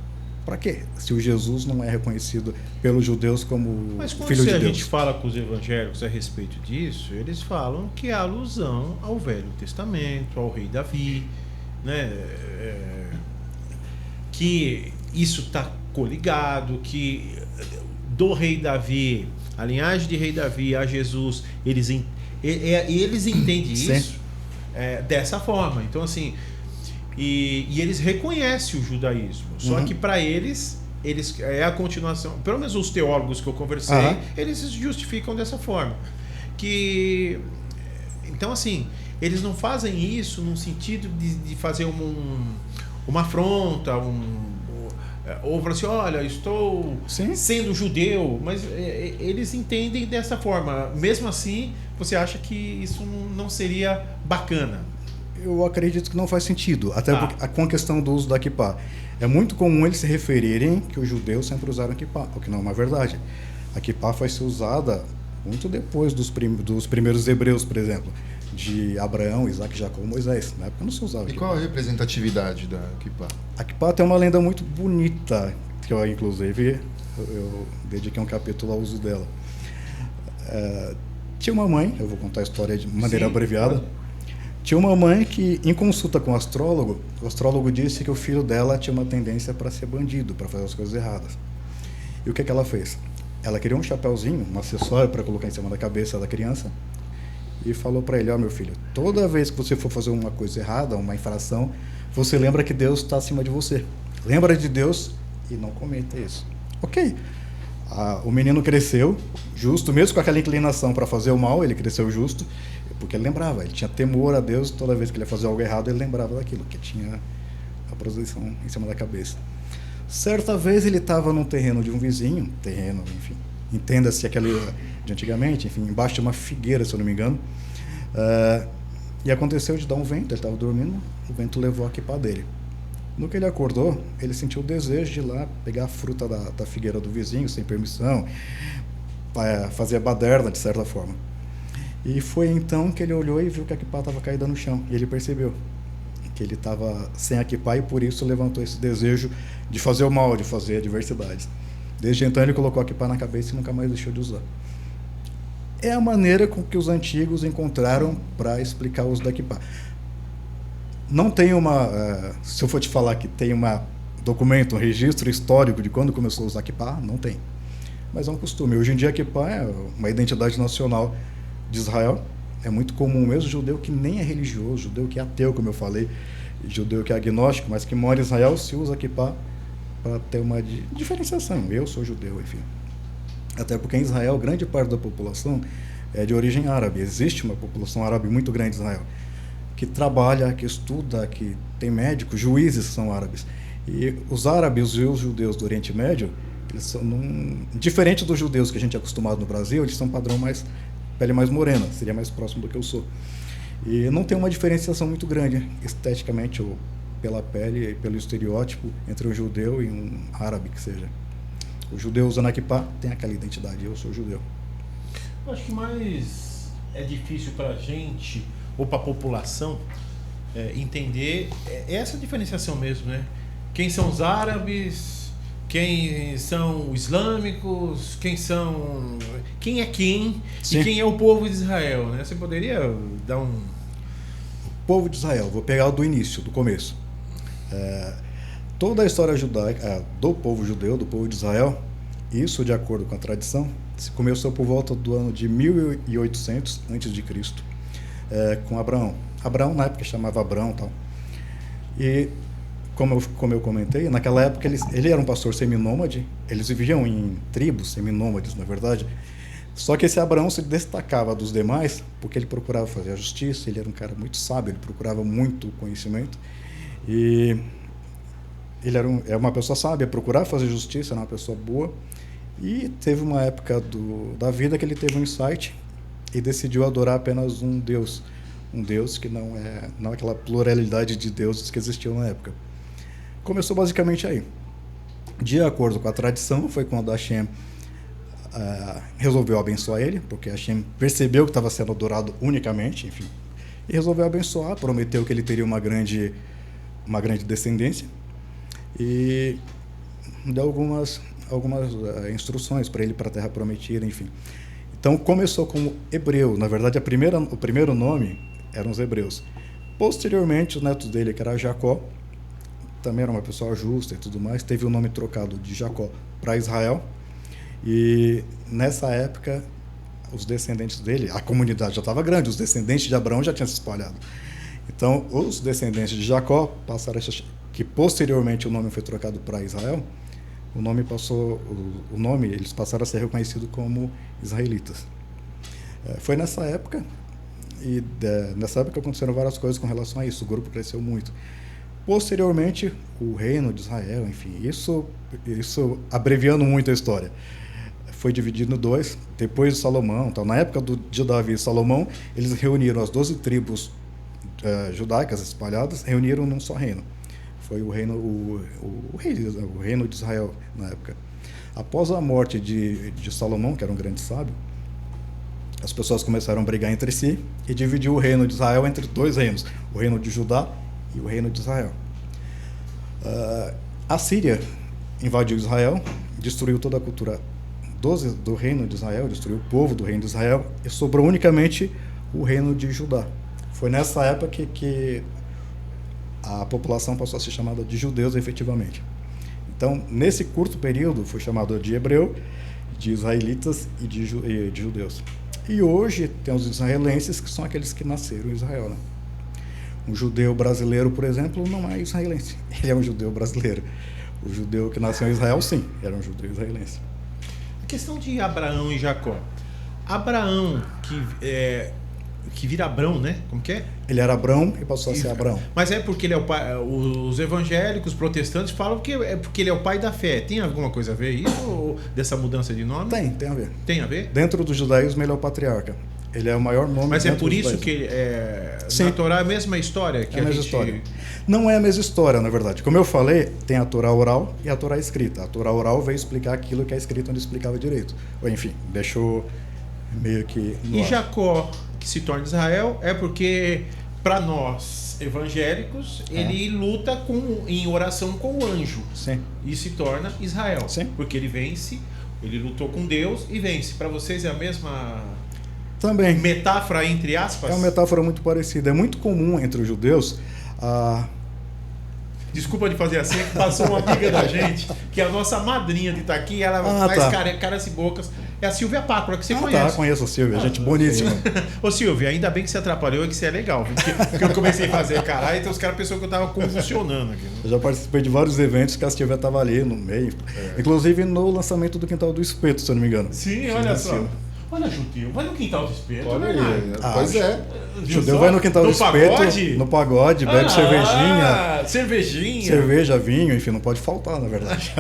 Para quê? Se o Jesus não é reconhecido pelos judeus como filho de Deus. Mas quando a gente fala com os evangélicos a respeito disso, eles falam que é alusão ao Velho Testamento, ao rei Davi, né? Que isso está coligado, que do rei Davi, a linhagem de rei Davi a Jesus, eles entendem isso dessa forma. Então, assim, e eles reconhecem o judaísmo, só que para eles é a continuação. Pelo menos os teólogos que eu conversei, eles se justificam dessa forma. Então, assim, eles não fazem isso no sentido de fazer uma afronta, ou falar assim, olha, estou sendo judeu, mas eles entendem dessa forma. Mesmo assim, você acha que isso não seria bacana? Eu acredito que não faz sentido, até porque, com a questão do uso da kippá. É muito comum eles se referirem que os judeus sempre usaram kippá, o que não é uma verdade. A kippá foi ser usada muito depois dos primeiros hebreus, por exemplo. de Abraão, Isaac, Jacó, Moisés. Na época não se usava. E qual a representatividade da kippah? A kippah tem uma lenda muito bonita, que eu, inclusive, eu dediquei um capítulo ao uso dela. Tinha uma mãe, eu vou contar a história de maneira abreviada. Pode. Tinha uma mãe que, em consulta com o astrólogo disse que o filho dela tinha uma tendência para ser bandido, para fazer as coisas erradas. E o que ela fez? Ela queria um chapéuzinho, um acessório para colocar em cima da cabeça da criança, e falou para ele: ó, meu filho, toda vez que você for fazer uma coisa errada, uma infração, você lembra que Deus está acima de você. Lembra de Deus e não cometa isso. Ok. O menino cresceu justo, mesmo com aquela inclinação para fazer o mal, ele cresceu justo, porque ele lembrava, ele tinha temor a Deus, toda vez que ele ia fazer algo errado, ele lembrava daquilo, que tinha a proteção em cima da cabeça. Certa vez ele estava num terreno de um vizinho, enfim, entenda-se aquele de antigamente, enfim, embaixo de uma figueira, se eu não me engano, e aconteceu de dar um vento, ele estava dormindo, o vento levou a kippah dele. No que ele acordou, ele sentiu o desejo de ir lá pegar a fruta da figueira do vizinho, sem permissão, fazer a baderna, de certa forma. E foi então que ele olhou e viu que a kippah estava caída no chão. E ele percebeu que ele estava sem a kippah e por isso levantou esse desejo de fazer o mal, de fazer adversidades. Desde então ele colocou a kippah na cabeça e nunca mais deixou de usar. É a maneira com que os antigos encontraram para explicar o uso da kippah. Não tem se eu for te falar que tem um documento, um registro histórico de quando começou a usar kippah, não tem. Mas é um costume. Hoje em dia a kippah é uma identidade nacional de Israel. É muito comum mesmo, judeu que nem é religioso, judeu que é ateu, como eu falei, judeu que é agnóstico, mas que mora em Israel, se usa kippah para ter uma diferenciação. Eu sou judeu, enfim. Até porque em Israel, grande parte da população é de origem árabe. Existe uma população árabe muito grande em Israel, que trabalha, que estuda, que tem médicos, juízes que são árabes. E os árabes e os judeus do Oriente Médio, eles são diferente dos judeus que a gente é acostumado no Brasil, eles são padrão pele mais morena, seria mais próximo do que eu sou. E não tem uma diferenciação muito grande, esteticamente, ou pela pele e pelo estereótipo, entre um judeu e um árabe que seja. O judeu usando a kippah tem aquela identidade, eu sou judeu. Eu acho que mais é difícil para a gente, ou para a população, entender essa diferenciação mesmo, né? Quem são os árabes, quem são os islâmicos, quem é quem Sim. E quem é o povo de Israel, né? Você poderia dar um... O povo de Israel, vou pegar do início, do começo. Toda a história judaica do povo judeu, do povo de Israel, isso de acordo com a tradição, começou por volta do ano de 1800 a.C., com Abraão. Abraão, na época, chamava Abraão e tal. E, como eu comentei, naquela época ele era um pastor seminômade, eles viviam em tribos seminômades, na verdade. Só que esse Abraão se destacava dos demais porque ele procurava fazer a justiça, ele era um cara muito sábio, ele procurava muito conhecimento. E ele era uma pessoa sábia, procurava fazer justiça, era uma pessoa boa. E teve uma época da vida que ele teve um insight e decidiu adorar apenas um Deus que não é aquela pluralidade de deuses que existiam na época. Começou basicamente aí. De acordo com a tradição, foi quando Hashem resolveu abençoar ele, porque Hashem percebeu que estava sendo adorado unicamente, enfim, e resolveu abençoar, prometeu que ele teria uma grande descendência e deu algumas instruções para ele, para a Terra Prometida, enfim. Então começou como hebreu. Na verdade, o primeiro nome eram os hebreus. Posteriormente, os netos dele, que era Jacó, também era uma pessoa justa e tudo mais, teve o nome trocado de Jacó para Israel. E nessa época, os descendentes dele, a comunidade já estava grande, os descendentes de Abraão já tinham se espalhado. Então, os descendentes de Jacó passaram a achar que posteriormente o nome foi trocado para Israel. Eles passaram a ser reconhecidos como israelitas. Foi nessa época, e nessa época aconteceram várias coisas com relação a isso, o grupo cresceu muito. Posteriormente, o reino de Israel, enfim, isso abreviando muito a história, foi dividido em dois, depois de Salomão. Então, na época de Davi e Salomão, eles reuniram as 12 tribos judaicas espalhadas, reuniram num só reino. Foi o reino de Israel na época. Após a morte de Salomão, que era um grande sábio, as pessoas começaram a brigar entre si e dividiu o reino de Israel entre dois reinos, o reino de Judá e o reino de Israel. A Síria invadiu Israel, destruiu toda a cultura do reino de Israel, destruiu o povo do reino de Israel e sobrou unicamente o reino de Judá. Foi nessa época que a população passou a ser chamada de judeus efetivamente. Então, nesse curto período, foi chamado de hebreu, de israelitas e de judeus. E hoje tem os israelenses, que são aqueles que nasceram em Israel, né? Um judeu brasileiro, por exemplo, não é israelense. Ele é um judeu brasileiro. O judeu que nasceu em Israel, sim, era um judeu israelense. A questão de Abraão e Jacó. Abraão, que vira Abrão, né? Como que é? Ele era Abrão e passou a ser Abrão. Mas é porque ele é o pai. Os evangélicos, protestantes falam que é porque ele é o pai da fé. Tem alguma coisa a ver isso? Ou dessa mudança de nome? Tem a ver. Tem a ver? Dentro do judaísmo, ele é o patriarca. Ele é o maior nome. Mas é por isso judaísmo. que na Torá é a mesma história que é a mesma história. Não é a mesma história, na verdade. Como eu falei, tem a Torá oral e a Torá escrita. A Torá oral veio explicar aquilo que a escrita não explicava direito. Ou enfim, deixou meio que no E ar. Jacó, que se torna Israel, é porque, para nós evangélicos, ele luta em oração com o anjo. Sim. E se torna Israel. Sim. Porque ele vence, ele lutou com Deus e vence. Para vocês é a mesma Também. metáfora, entre aspas? É uma metáfora muito parecida. É muito comum entre os judeus Desculpa de fazer assim, é que passou uma amiga da gente, que é a nossa madrinha de Itaqui, ela faz caras e bocas. É a Silvia Pácora, que você conhece. Conheço a Silvia, gente boníssima. Ô Silvia, ainda bem que você atrapalhou e que você é legal. Porque eu comecei a fazer caralho, então os caras pensaram que eu tava convulsionando aqui. Eu já participei de vários eventos que a Silvia estava ali no meio. Inclusive no lançamento do Quintal do Espeto, se eu não me engano. Sim, olha só. Olha, judeu, vai no Quintal do Espeto. Olha aí. Pois é. Judeu vai no Quintal do Espeto, no pagode, bebe cervejinha. Cervejinha. Cerveja, vinho, enfim, não pode faltar, na verdade.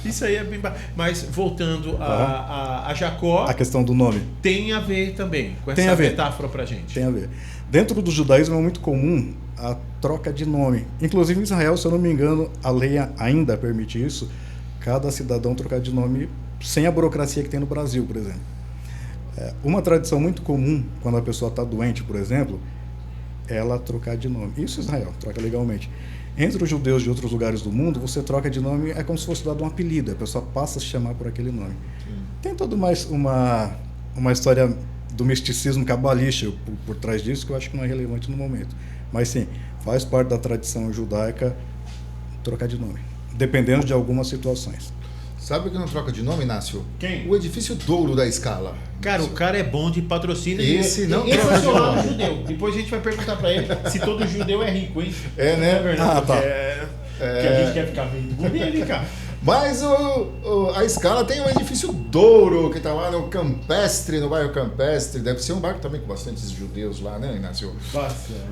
Isso aí é bem... Mas voltando a Jacó... A questão do nome. Tem a ver também com essa metáfora pra gente. Tem a ver. Dentro do judaísmo é muito comum a troca de nome. Inclusive em Israel, se eu não me engano, a lei ainda permite isso, cada cidadão trocar de nome sem a burocracia que tem no Brasil, por exemplo. Uma tradição muito comum, quando a pessoa está doente, por exemplo, é ela trocar de nome. Isso em Israel, troca legalmente. Entre os judeus de outros lugares do mundo, você troca de nome, é como se fosse dado um apelido, a pessoa passa a se chamar por aquele nome. Tem toda uma história do misticismo cabalístico por trás disso, que eu acho que não é relevante no momento. Mas sim, faz parte da tradição judaica trocar de nome, dependendo de algumas situações. Sabe o que não troca de nome, Inácio? Quem? O edifício Douro da Scala. Cara, o cara é bom de patrocínio. Esse não esse troca é de seu lado nome. judeu. Depois a gente vai perguntar pra ele se todo judeu é rico, hein? É, né? É verdade. Tá. Que a gente quer ficar vendo com ele, cara. Mas a Scala tem o edifício Douro, que está lá no Campestre, no bairro Campestre. Deve ser um bairro também com bastantes judeus lá, né, Inácio?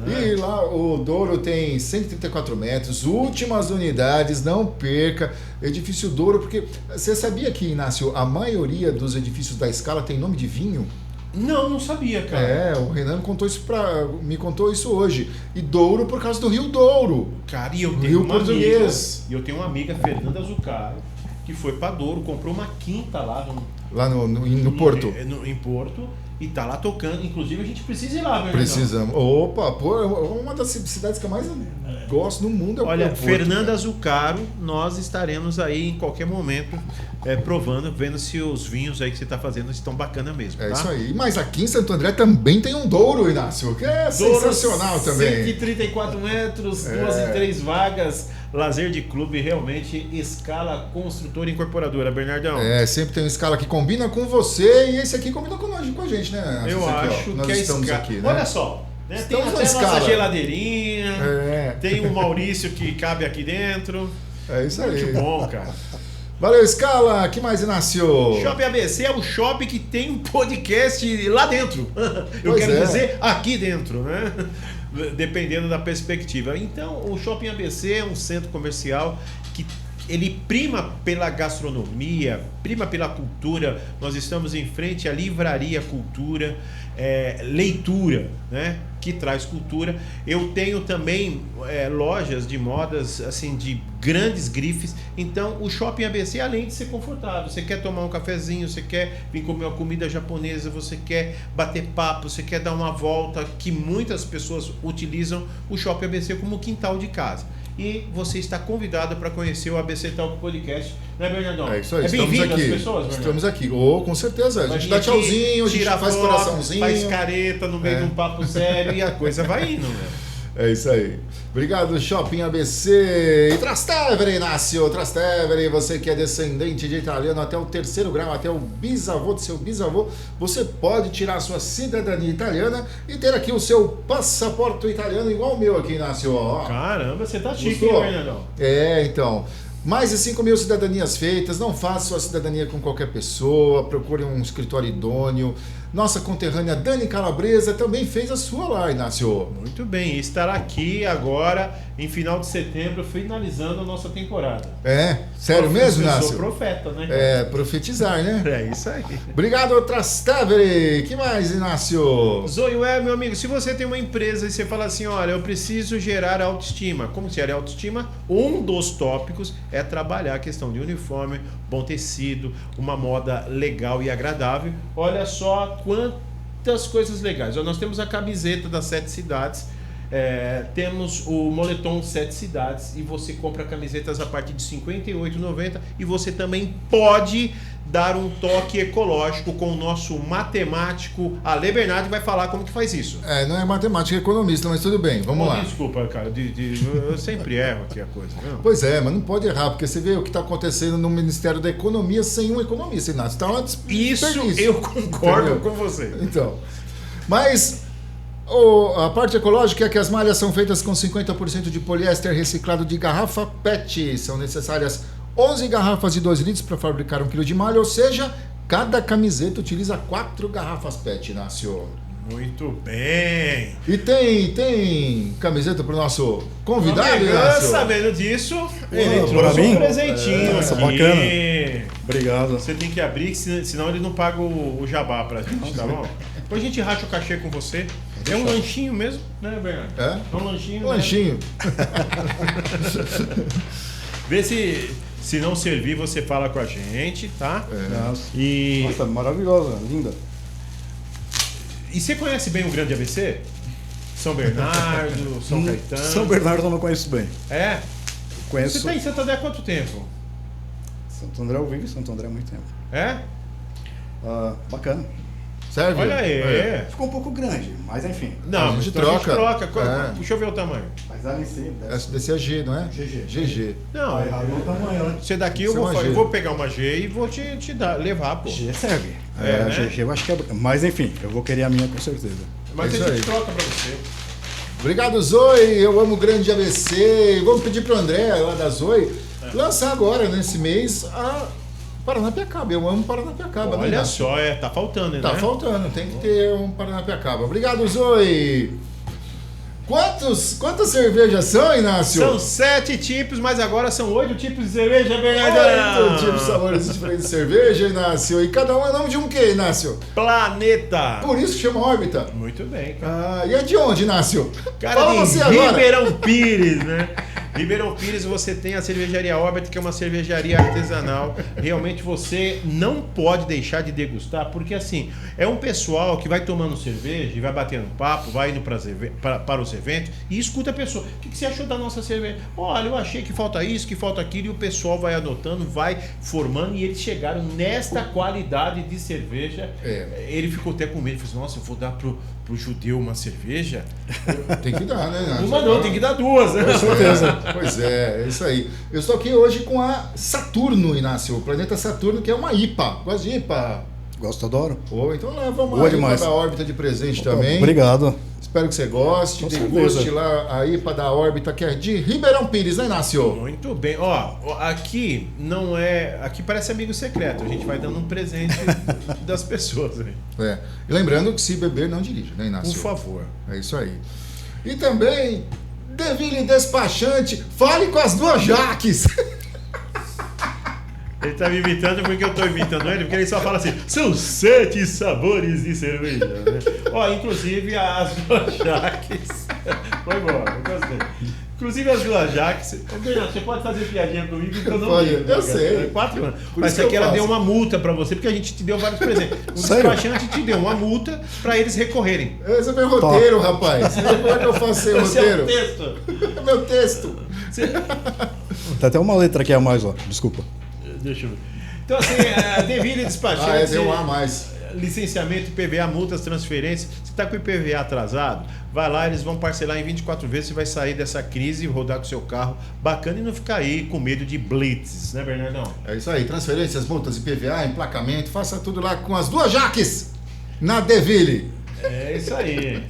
E lá o Douro tem 134 metros, últimas unidades, não perca. Edifício Douro, porque você sabia que, Inácio, a maioria dos edifícios da Scala tem nome de vinho? Não sabia, cara. O Renan me contou isso hoje. E Douro por causa do Rio Douro. Cara, e eu tenho Rio uma Português. amiga, Fernanda Zuccaro, que foi pra Douro, comprou uma quinta lá no Porto. Em Porto, e tá lá tocando. Inclusive a gente precisa ir lá, Bernardo. Precisamos. Opa, pô, uma das cidades que eu mais gosto no mundo é o Olha, Porto. Fernanda Zuccaro, nós estaremos aí em qualquer momento provando, vendo se os vinhos aí que você está fazendo estão bacana mesmo. É tá? isso aí. Mas aqui em Santo André também tem um Douro, Inácio, que é Douro, sensacional também. 134 metros, 2 em 3 vagas, lazer de clube, realmente escala construtora e incorporadora. Bernardão. Sempre tem uma escala que combina com você e esse aqui combina com a gente, né? Eu acho Nós que a estamos escala... aqui, né? Olha só, né? Tem Estamos até na a nossa escala. geladeirinha, tem o Maurício que cabe aqui dentro. É isso aí. Muito bom, cara. Valeu, Scala. Que mais, Inácio? Shopping ABC é o shopping que tem um podcast lá dentro. Eu Pois quero é. dizer aqui dentro, né? Dependendo da perspectiva. Então, o Shopping ABC é um centro comercial que ele prima pela gastronomia, prima pela cultura. Nós estamos em frente à Livraria Cultura, leitura, né? Que traz cultura. Eu tenho também lojas de modas assim de grandes grifes. Então o Shopping ABC, além de ser confortável, você quer tomar um cafezinho, você quer vir comer uma comida japonesa, você quer bater papo, você quer dar uma volta, que muitas pessoas utilizam o Shopping ABC como quintal de casa. E você está convidado para conhecer o ABC Talk Podcast, né, Bernardão? É isso aí, é estamos bem-vindo aqui. às pessoas, Bernardo? Estamos aqui. Com certeza. A gente dá tchauzinho, a gente faz foto, coraçãozinho. faz careta no meio de um papo sério e a coisa vai indo, né? É isso aí. Obrigado, Shopping ABC. E Trastevere, Inácio. Trastevere, você que é descendente de italiano até o 3º grau, até o bisavô do seu bisavô, você pode tirar a sua cidadania italiana e ter aqui o seu passaporte italiano igual o meu aqui, Inácio. Ó. Caramba, você tá chique, Gostou? hein, Bernardão? Então. Mais de 5.000 cidadanias feitas. Não faça sua cidadania com qualquer pessoa. Procure um escritório idôneo. Nossa conterrânea Dani Calabresa também fez a sua lá, Inácio. Muito bem, estará aqui agora em final de setembro, finalizando a nossa temporada. Sério mesmo, Eu Inácio? sou profeta, né? Profetizar, né? É isso aí. Obrigado, Trastevere. Que mais, Inácio? Zoiué, meu amigo, se você tem uma empresa e você fala assim, olha, eu preciso gerar autoestima. Como gerar autoestima? Um dos tópicos é trabalhar a questão de uniforme, bom tecido, uma moda legal e agradável. Olha só quantas coisas legais. Nós temos a camiseta das 7 cidades, temos o moletom 7 cidades e você compra camisetas a partir de R$ 58,90 e você também pode dar um toque ecológico com o nosso matemático Ale Bernardo, que vai falar como que faz isso. Não é matemática, é economista, mas tudo bem, vamos lá. Desculpa, cara, eu sempre erro aqui a coisa. Não? Pois é, mas não pode errar, porque você vê o que está acontecendo no Ministério da Economia sem um economista, Inácio. Tá uma Isso desperdício. eu concordo Entendeu? com você. Então, mas a parte ecológica é que as malhas são feitas com 50% de poliéster reciclado de garrafa PET. São necessárias 11 garrafas de 2 litros para fabricar 1 kg de malha, ou seja, cada camiseta utiliza 4 garrafas PET, Inácio. Muito bem. E tem camiseta para o nosso convidado, Inácio? Inácio? Sabendo disso, ele para trouxe mim? um presentinho. Nossa, aqui. bacana. Obrigado. Você tem que abrir, senão ele não paga o jabá pra gente, tá bom? Depois a gente racha o cachê com você. É um lanchinho mesmo, né, Bernardo? É um lanchinho. Lanchinho. Vê se não servir, você fala com a gente, tá? Nossa. E Nossa, maravilhosa, linda. você conhece bem o Grande ABC? São Bernardo, São Caetano? São Bernardo eu não conheço bem. É? Conheço. Você tá em Santo André há quanto tempo? Santo André, eu vivo em Santo André há muito tempo. É? Bacana. Serve? Olha aí. Ficou um pouco grande, mas enfim. Não, A gente então troca. Deixa eu ver o tamanho. Mas ali em si, Desse é G, não é? GG. GG. Não, o tamanho, né? você daqui Isso é uma G. eu vou pegar uma G e vou te levar, pô. G serve. É, né? GG eu acho que é. Mas enfim, eu vou querer a minha com certeza. Mas É isso a gente aí. troca pra você. Obrigado, Zoe. Eu amo o Grande ABC. Vamos pedir pro André, lá da Zoe, lançar agora, nesse mês, a Paranapiacaba. Eu amo Paranapiacaba. né, Olha Inácio? só, tá faltando, né? Tá faltando, tem que ter um Paranapiacaba. Obrigado, Zoe. Quantas cervejas são, Inácio? São 7 tipos, mas agora são 8 tipos de cerveja, Bernardão. 8 tipos, sabores diferentes de cerveja, Inácio. E cada um é nome de um quê, Inácio? Planeta. Por isso que chama órbita. Muito bem, cara. E é de onde, Inácio? Cara, Fala de você agora. Ribeirão Pires, né? Ribeirão Pires, você tem a cervejaria Órbita, que é uma cervejaria artesanal. Realmente você não pode deixar de degustar, porque assim, é um pessoal que vai tomando cerveja e vai batendo papo, vai indo para os eventos e escuta a pessoa. O que você achou da nossa cerveja? Olha, eu achei que falta isso, que falta aquilo, e o pessoal vai anotando, vai formando, e eles chegaram nesta qualidade de cerveja. Ele ficou até com medo, ele falou assim, nossa, eu vou dar pro judeu uma cerveja? Tem que dar, né, Inácio? Uma não, tem que dar duas, né? Com certeza. Pois é isso aí. Eu estou aqui hoje com a Saturno, Inácio, o planeta Saturno, que é uma IPA. Gosta de IPA? Gosto, adoro. Então leva uma Boa IPA demais. da Órbita de presente também. Obrigado. Espero que você goste. Com Deguste certeza. lá a IPA da Órbita, que é de Ribeirão Pires, né, Inácio? Muito bem. Ó, aqui não é... Aqui parece amigo secreto. A gente vai dando um presente das pessoas. Aí. E lembrando que se beber, não dirija, né, Inácio? Por favor. É isso aí. E também, Deville Despachante, fale com as duas Jaques. Ele tá me imitando porque eu tô imitando ele, porque ele só fala assim, são 7 sabores de cerveja, né? Ó, inclusive as Guajaques. Foi bom, eu gostei. Inclusive as Guajaques. Você pode fazer piadinha comigo que eu não lembro. Eu sei. 4 anos. Por Mas isso isso aqui que eu ela faço. deu uma multa pra você, porque a gente te deu vários presentes. O Sério? despachante te deu uma multa pra eles recorrerem. Esse é meu roteiro, rapaz. Como é que eu faço sem Esse é roteiro? o texto. É meu texto. Tem até uma letra aqui a mais, ó. Desculpa. Deixa eu ver. Então, assim, Deville Despachante. Ah, tem um a mais. Licenciamento, IPVA, multas, transferências. Se está com o IPVA atrasado, vai lá, eles vão parcelar em 24 vezes. Você vai sair dessa crise e rodar com o seu carro bacana e não ficar aí com medo de blitzes, né, Bernardão? É isso aí. Transferências, multas, IPVA, emplacamento. Faça tudo lá com as duas Jaques na Deville. É isso aí.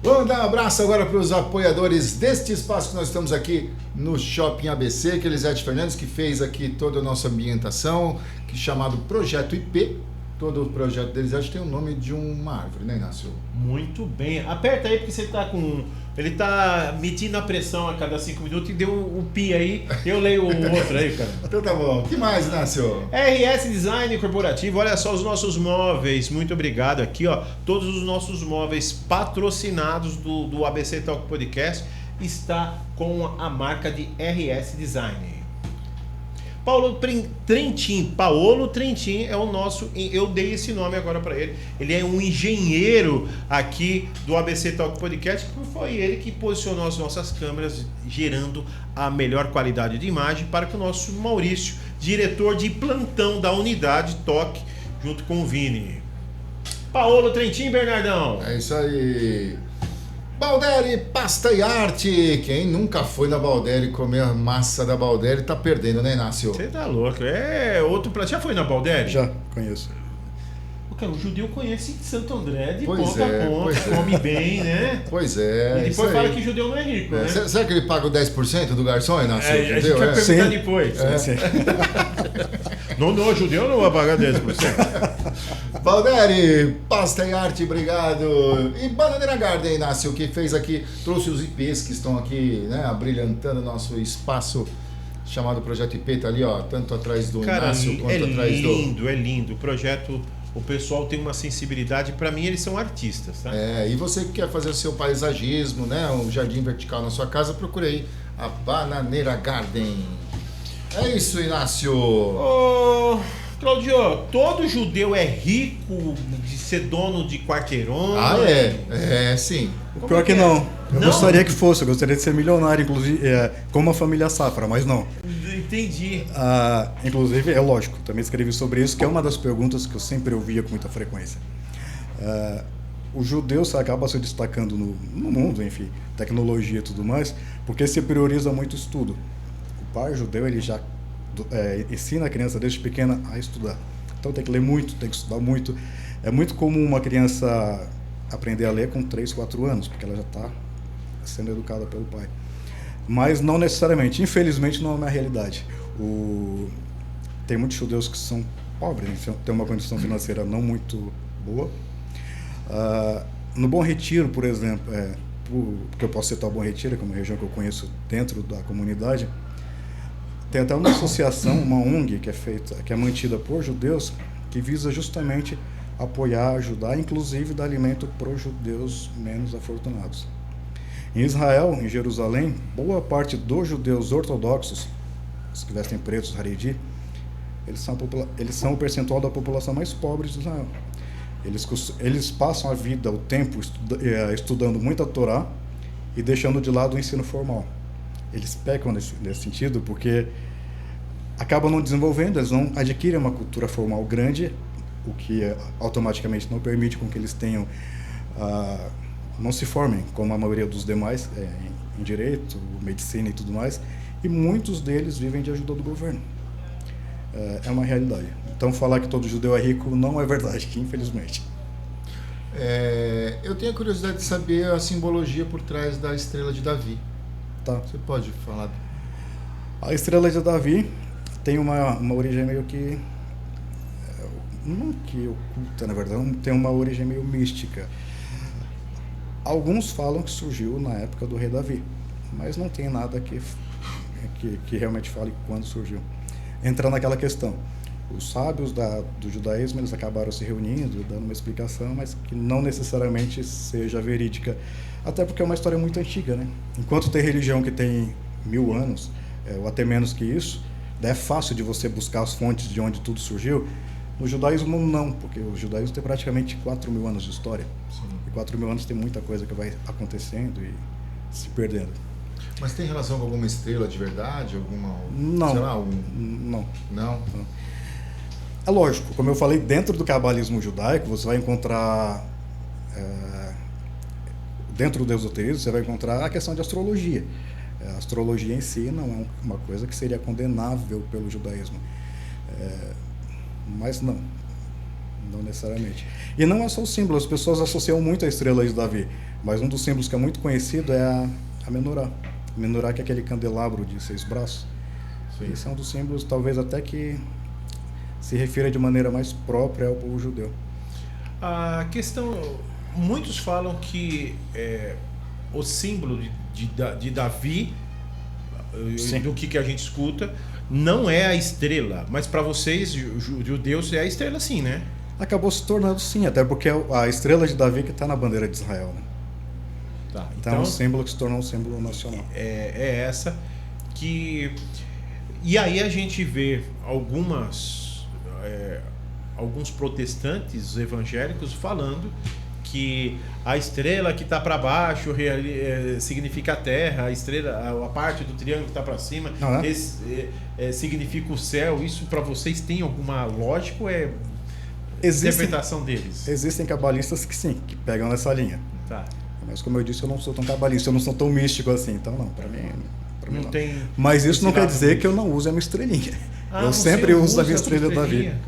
Vamos dar um abraço agora para os apoiadores deste espaço que nós estamos aqui no Shopping ABC, que é Elisete Fernandes, que fez aqui toda a nossa ambientação, que é chamado Projeto IP. Todo o projeto deles acho que tem o nome de uma árvore, né, Inácio? Muito bem. Aperta aí porque você tá com... Ele tá medindo a pressão a cada 5 minutos e deu o pi aí. Eu leio o outro aí, cara. Então tá bom. O que mais, Inácio? RS Design Corporativo, olha só os nossos móveis, muito obrigado aqui, ó. Todos os nossos móveis patrocinados do ABC Talk Podcast está com a marca de RS Design. Paolo Trentin é o nosso, eu dei esse nome agora para ele. Ele é um engenheiro aqui do ABC Talk Podcast, que foi ele que posicionou as nossas câmeras, gerando a melhor qualidade de imagem para que o nosso Maurício, diretor de plantão da unidade, toque junto com o Vini. Paolo Trentin, Bernardão. É isso aí. Balderi Pasta e Arte. Quem nunca foi na Balderi comer a massa da Balderi tá perdendo, né, Inácio? Você tá louco. É outro prato. Já foi na Balderi? Já conheço. O judeu conhece Santo André de Pois ponta é, a ponta, pois é. come bem, né? Pois é. E isso depois fala aí. que judeu não é rico, né? Será que ele paga o 10% do garçom, Inácio? A gente Judeu, vai é? perguntar Sim. depois. É. Sim. Não, judeu não vai pagar 10%. Balderi, Pasta e Arte, obrigado. E Bananeira Garden, Inácio, que fez aqui, trouxe os IPs que estão aqui, né, abrilhantando o nosso espaço chamado Projeto IP, tá ali, ó, tanto atrás do Cara, Inácio quanto é atrás do... lindo, é lindo. O projeto, o pessoal tem uma sensibilidade. Pra mim, eles são artistas, tá? É, e você que quer fazer o seu paisagismo, né, um jardim vertical na sua casa, procure aí a Bananeira Garden. É isso, Inácio. Ô, Claudio, todo judeu é rico de ser dono de quarteirões? Ah, é? É, sim. Como Pior é que é? não. Eu Não? gostaria que fosse, eu gostaria de ser milionário, inclusive, como a família Safra, mas não. Entendi. Inclusive, é lógico, também escrevi sobre isso, que é uma das perguntas que eu sempre ouvia com muita frequência. O judeu acaba se destacando no mundo, enfim, tecnologia e tudo mais, porque se prioriza muito o estudo. O pai judeu, ele já ensina a criança desde pequena a estudar. Então tem que ler muito, tem que estudar muito. É muito comum uma criança aprender a ler com 3, 4 anos, porque ela já está sendo educada pelo pai. Mas não necessariamente, infelizmente não é uma realidade. Tem muitos judeus que são pobres, têm uma condição financeira não muito boa. No Bom Retiro, por exemplo, porque eu posso citar o Bom Retiro, que é uma região que eu conheço dentro da comunidade, tem até uma associação, uma ONG que é mantida por judeus, que visa justamente apoiar, ajudar, inclusive dar alimento para os judeus menos afortunados. Em Israel, em Jerusalém, boa parte dos judeus ortodoxos, os que vestem pretos, Haredi, eles são o percentual da população mais pobre de Israel. Eles passam a vida, o tempo, estudando muita Torá e deixando de lado o ensino formal. Eles pecam nesse sentido porque acabam não desenvolvendo, eles não adquirem uma cultura formal grande, o que automaticamente não permite com que eles tenham, não se formem, como a maioria dos demais, em direito, medicina e tudo mais, e muitos deles vivem de ajuda do governo. É uma realidade. Então falar que todo judeu é rico não é verdade, infelizmente. Eu tenho a curiosidade de saber a simbologia por trás da estrela de Davi. Tá. Você pode falar? A estrela de Davi tem uma origem meio que... não que oculta, na verdade, tem uma origem meio mística. Alguns falam que surgiu na época do rei Davi, mas não tem nada que realmente fale quando surgiu. entra naquela questão. Os sábios do judaísmo, eles acabaram se reunindo, dando uma explicação, mas que não necessariamente seja verídica, até porque é uma história muito antiga, né? Enquanto tem religião que tem 1000 anos, ou até menos que isso, é fácil de você buscar as fontes de onde tudo surgiu. No judaísmo não, porque o judaísmo tem praticamente 4000 anos de história. Sim. E 4000 anos tem muita coisa que vai acontecendo e se perdendo. Mas tem relação com alguma estrela de verdade? Não. Sei lá, Não. Não? É lógico, como eu falei, dentro do cabalismo judaico, você vai encontrar, dentro do esoterismo, você vai encontrar a questão de astrologia. A astrologia em si não é uma coisa que seria condenável pelo judaísmo. Mas não necessariamente. E não é só o símbolo, as pessoas associam muito a estrela de Davi, mas um dos símbolos que é muito conhecido é a menorá. A menorá, que é aquele candelabro de 6 braços. Sim. Esse é um dos símbolos, talvez até que se refira de maneira mais própria ao povo judeu. A questão, muitos falam que o símbolo de Davi, Sim. do que a gente escuta, não é a estrela, mas para vocês, judeus, é a estrela sim, né? Acabou se tornando sim, até porque a estrela de Davi que está na bandeira de Israel, né? Tá, então é um símbolo que se tornou um símbolo nacional. É essa que... E aí a gente vê alguns protestantes evangélicos falando que a estrela que está para baixo significa a terra, a estrela, a parte do triângulo que está para cima significa o céu. Isso para vocês tem alguma lógica ou é interpretação deles? Existem cabalistas que sim, que pegam nessa linha. Tá. Mas como eu disse, eu não sou tão cabalista, eu não sou tão místico assim, então não, para mim não. Tem. Mas isso não quer dizer que eu não use a minha estrelinha. Eu sempre uso a minha estrela da vida.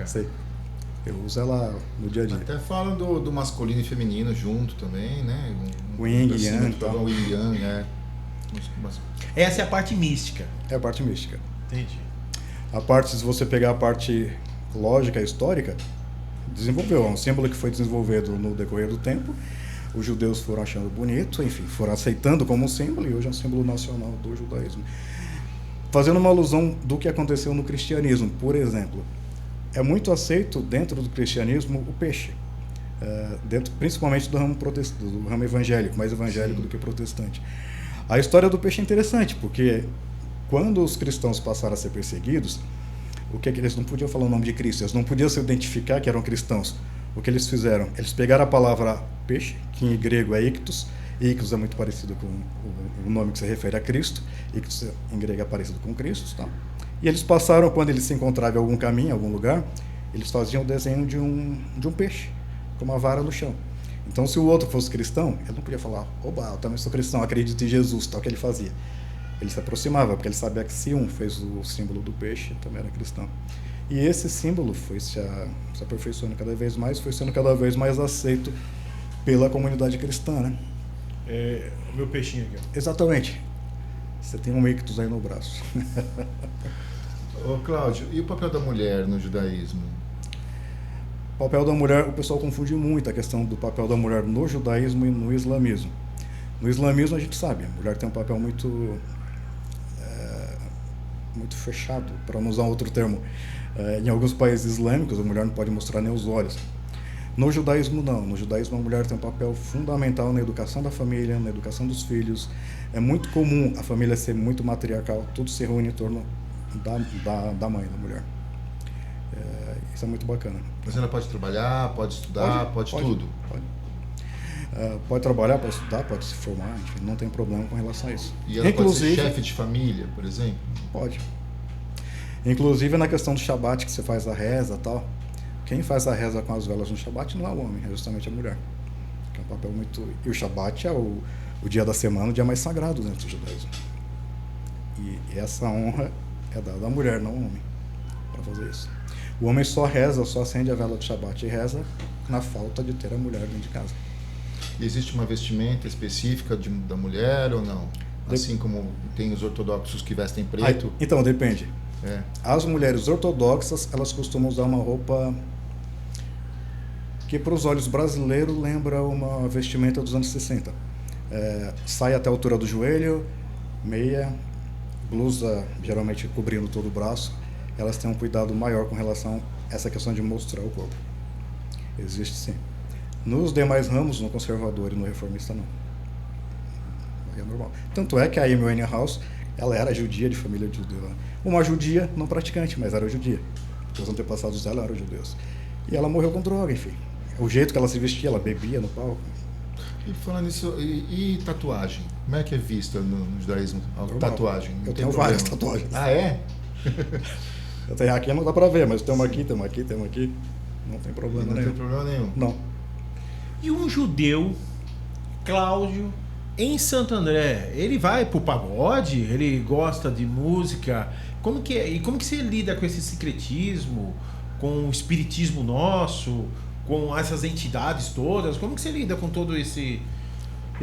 Eu uso ela no dia a dia. Até falam do masculino e feminino junto também, né? O yin e yang. O yin e yang, Essa é a parte mística. É a parte mística. Entendi. A parte, se você pegar a parte lógica, histórica, desenvolveu. É um símbolo que foi desenvolvido no decorrer do tempo. Os judeus foram achando bonito, enfim, foram aceitando como um símbolo, e hoje é um símbolo nacional do judaísmo. Fazendo uma alusão do que aconteceu no cristianismo, por exemplo, é muito aceito dentro do cristianismo o peixe, principalmente do ramo evangélico, mais evangélico do que protestante. A história do peixe é interessante, porque quando os cristãos passaram a ser perseguidos, o que eles não podiam falar o nome de Cristo, eles não podiam se identificar que eram cristãos. O que eles fizeram? Eles pegaram a palavra peixe, que em grego é ictus, e ictus é muito parecido com o nome que se refere a Cristo, ictus em grego é parecido com Cristo, tá? E eles passaram, quando eles se encontravam em algum caminho, em algum lugar, eles faziam o desenho de um peixe, com uma vara no chão. Então, se o outro fosse cristão, ele não podia falar, oba, eu também sou cristão, acredito em Jesus, tal que ele fazia. Ele se aproximava, porque ele sabia que se um fez o símbolo do peixe, também era cristão. E esse símbolo foi se aperfeiçoando cada vez mais, foi sendo cada vez mais aceito pela comunidade cristã, né? O meu peixinho aqui. Exatamente. Você tem um ictus aí no braço. Ô Cláudio, e o papel da mulher no judaísmo? O papel da mulher, o pessoal confunde muito a questão do papel da mulher no judaísmo e no islamismo. No islamismo a gente sabe, a mulher tem um papel muito fechado, para não usar outro termo. Em alguns países islâmicos a mulher não pode mostrar nem os olhos. No judaísmo não, no judaísmo a mulher tem um papel fundamental na educação da família, na educação dos filhos. É muito comum a família ser muito matriarcal, tudo se reúne em torno da mãe, da mulher. Isso é muito bacana. Mas ela pode trabalhar, pode estudar, pode tudo? Pode trabalhar, pode estudar, pode se formar, enfim, não tem problema com relação a isso. E ela pode ser chefe de família, por exemplo? Pode. Inclusive na questão do Shabat, que você faz a reza e tal, quem faz a reza com as velas no Shabat não é o homem, é justamente a mulher. Que é um papel muito... E o Shabat é o dia da semana, o dia mais sagrado dentro do judaísmo. E essa honra é dada à mulher, não ao homem, para fazer isso. O homem só reza, só acende a vela do Shabat e reza na falta de ter a mulher dentro de casa. E existe uma vestimenta específica da mulher ou não? Assim como tem os ortodoxos que vestem preto? Então, depende. As mulheres ortodoxas, elas costumam usar uma roupa que para os olhos brasileiros lembra uma vestimenta dos anos 60. Sai até a altura do joelho, meia, blusa geralmente cobrindo todo o braço, elas têm um cuidado maior com relação a essa questão de mostrar o corpo. Existe sim. Nos demais ramos, no conservador e no reformista, não. É normal. Tanto é que a Amy Winehouse, ela era judia, de família de judeu. Uma judia não praticante, mas era judia. Os antepassados dela eram judeus. E ela morreu com droga, enfim. O jeito que ela se vestia, ela bebia no palco. E falando nisso, e tatuagem? Como é que é vista no judaísmo? Tatuagem? Eu tenho várias tatuagens. Ah, é? Eu tenho aqui, não dá pra ver, mas tem uma aqui, tem uma aqui, tem uma aqui. Não tem problema nenhum. Não tem problema nenhum. Não. E um judeu, Cláudio, em Santo André, ele vai pro pagode? Ele gosta de música? Como que é? E como que você lida com esse sincretismo, com o espiritismo nosso, com essas entidades todas? Como que você lida com todo esse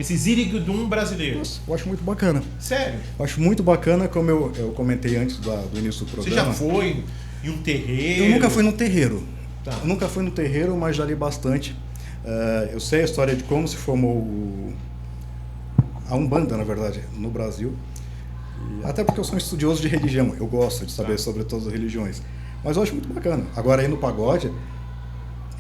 zirigudum brasileiro? Nossa, eu acho muito bacana. Sério? Eu acho muito bacana, como eu comentei antes do início do programa. Você já foi em um terreiro? Eu nunca fui no terreiro. Tá. Eu nunca fui no terreiro, mas já li bastante. Eu sei a história de como se formou a Umbanda, na verdade, no Brasil. E até porque eu sou um estudioso de religião. Eu gosto de saber sobre todas as religiões. Mas eu acho muito bacana. Agora, aí no pagode...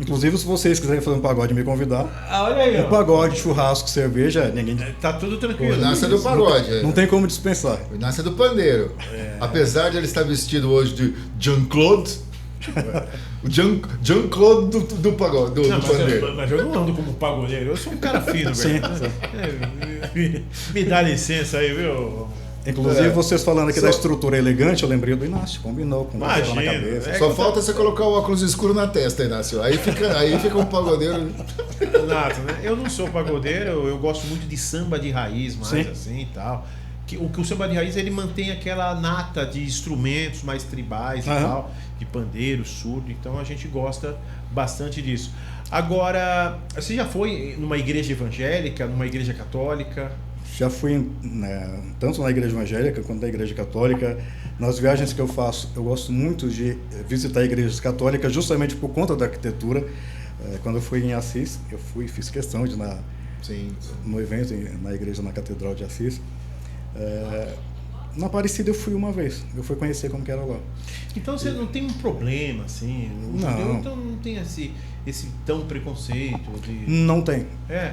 Inclusive, se vocês quiserem fazer um pagode e me convidar, olha aí, ó. Um pagode, churrasco, cerveja, ninguém... Tá tudo tranquilo. O Inácio é do pagode. Não tem como dispensar. O Inácio é do pandeiro. Apesar de ele estar vestido hoje de Jean-Claude, o Jean-Claude do pagode, do pandeiro. Mas eu não ando como pagodeiro, eu sou um cara fino, velho. Me dá licença aí, viu? Inclusive, vocês falando aqui da estrutura elegante, eu lembrei do Inácio, combinou com o na cabeça. Só falta você colocar o óculos escuro na testa, Inácio. Aí fica um pagodeiro. Exato, né? Eu não sou pagodeiro, eu gosto muito de samba de raiz, mais assim e tal. O samba de raiz, ele mantém aquela nata de instrumentos mais tribais e tal, de pandeiro, surdo, então a gente gosta bastante disso. Agora, você já foi numa igreja evangélica, numa igreja católica? Já fui, tanto na igreja evangélica quanto na igreja católica. Nas viagens que eu faço, eu gosto muito de visitar igrejas católicas, justamente por conta da arquitetura. Quando eu fui em Assis, fiz questão de ir no evento na igreja, na Catedral de Assis. Na Aparecida eu fui uma vez, eu fui conhecer como que era lá. Então você não tem um problema, assim? Não. Então não tem esse tão preconceito? Não tem.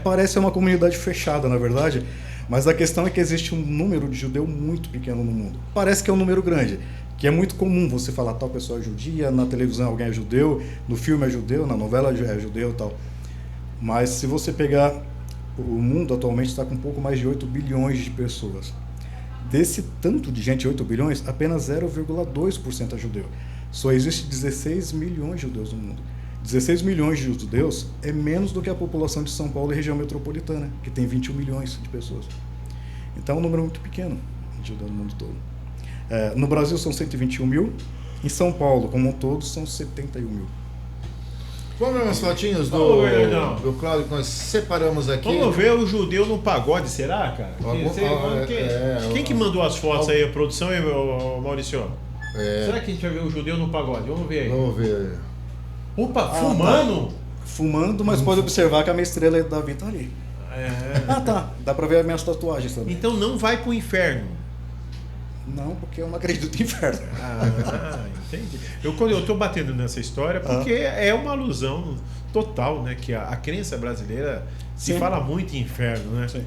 Parece ser uma comunidade fechada, na verdade, mas a questão é que existe um número de judeu muito pequeno no mundo. Parece que é um número grande, que é muito comum você falar tal pessoa é judia, na televisão alguém é judeu, no filme é judeu, na novela é judeu e tal. Mas se você pegar, o mundo atualmente está com um pouco mais de 8 bilhões de pessoas. Desse tanto de gente, 8 bilhões, apenas 0,2% é judeu. Só existe 16 milhões de judeus no mundo. 16 milhões de judeus é menos do que a população de São Paulo e região metropolitana, que tem 21 milhões de pessoas. Então é um número muito pequeno de judeus no mundo todo. No Brasil são 121 mil, em São Paulo, como um todo, são 71 mil. Vamos ver umas fotinhos do Cláudio que nós separamos aqui. Vamos ver o judeu no pagode, será, cara? Quem que mandou as fotos aí, a produção e o Maurício? Será que a gente vai ver o judeu no pagode? Vamos ver aí. Vamos ver. Opa, fumando? Tá. Fumando, mas pode observar que a minha estrela da Davi tá ali. Tá. Dá pra ver as minhas tatuagens também. Então não vai pro inferno. Não, porque eu não acredito no inferno. Entendi. Eu tô batendo nessa história porque é uma alusão total, né? Que a crença brasileira se fala muito em inferno, né? Sim.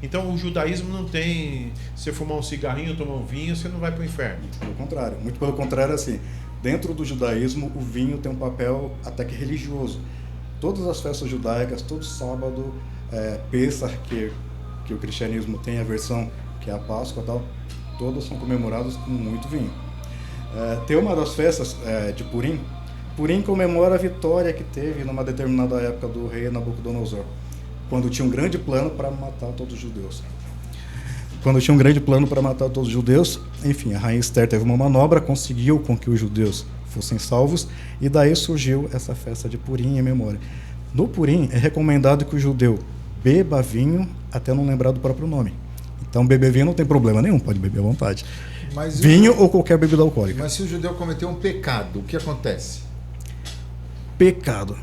Então o judaísmo não tem... Se você fumar um cigarrinho, tomar um vinho, você não vai pro inferno. Pelo contrário. Muito pelo contrário, assim. Dentro do judaísmo, o vinho tem um papel até que religioso. Todas as festas judaicas, todo sábado, Pêssar, que o cristianismo tem a versão que é a Páscoa e tal, todas são comemoradas com muito vinho. Tem uma das festas de Purim. Purim comemora a vitória que teve numa determinada época do rei Nabucodonosor, quando tinha um grande plano para matar todos os judeus. Enfim, a rainha Esther teve uma manobra, conseguiu com que os judeus fossem salvos, e daí surgiu essa festa de Purim em memória. No Purim é recomendado que o judeu beba vinho até não lembrar do próprio nome. Então beber vinho não tem problema nenhum, pode beber à vontade. Mas vinho ou qualquer bebida alcoólica. Mas se o judeu cometeu um pecado, o que acontece? Pecado.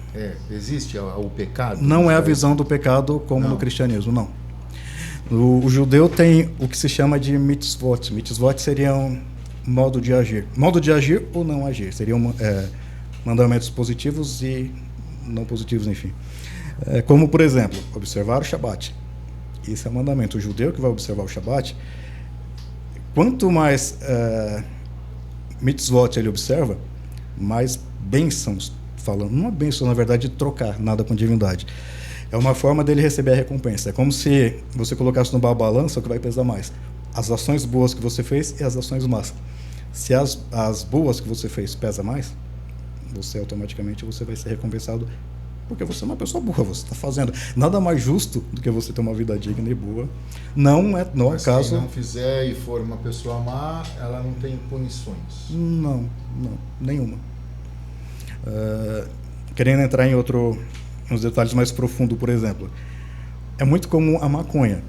Existe o pecado? Não é a visão do pecado como no cristianismo, não. O judeu tem o que se chama de mitzvot. Mitzvot seriam modo de agir. Modo de agir ou não agir. Seriam mandamentos positivos e não positivos, enfim. Como, por exemplo, observar o Shabat. Isso é mandamento. O judeu que vai observar o Shabat, quanto mais mitzvot ele observa, mais bênçãos, falando, não é bênção, na verdade, de trocar nada com divindade. É uma forma dele receber a recompensa. É como se você colocasse numa balança o que vai pesar mais. As ações boas que você fez e as ações más. Se as boas que você fez pesa mais, você automaticamente você vai ser recompensado porque você é uma pessoa boa, você está fazendo nada mais justo do que você ter uma vida digna e boa. Não é caso. Se não fizer e for uma pessoa má, ela não tem punições. Não, nenhuma. Querendo entrar em uns detalhes mais profundos, por exemplo, é muito comum a maconha.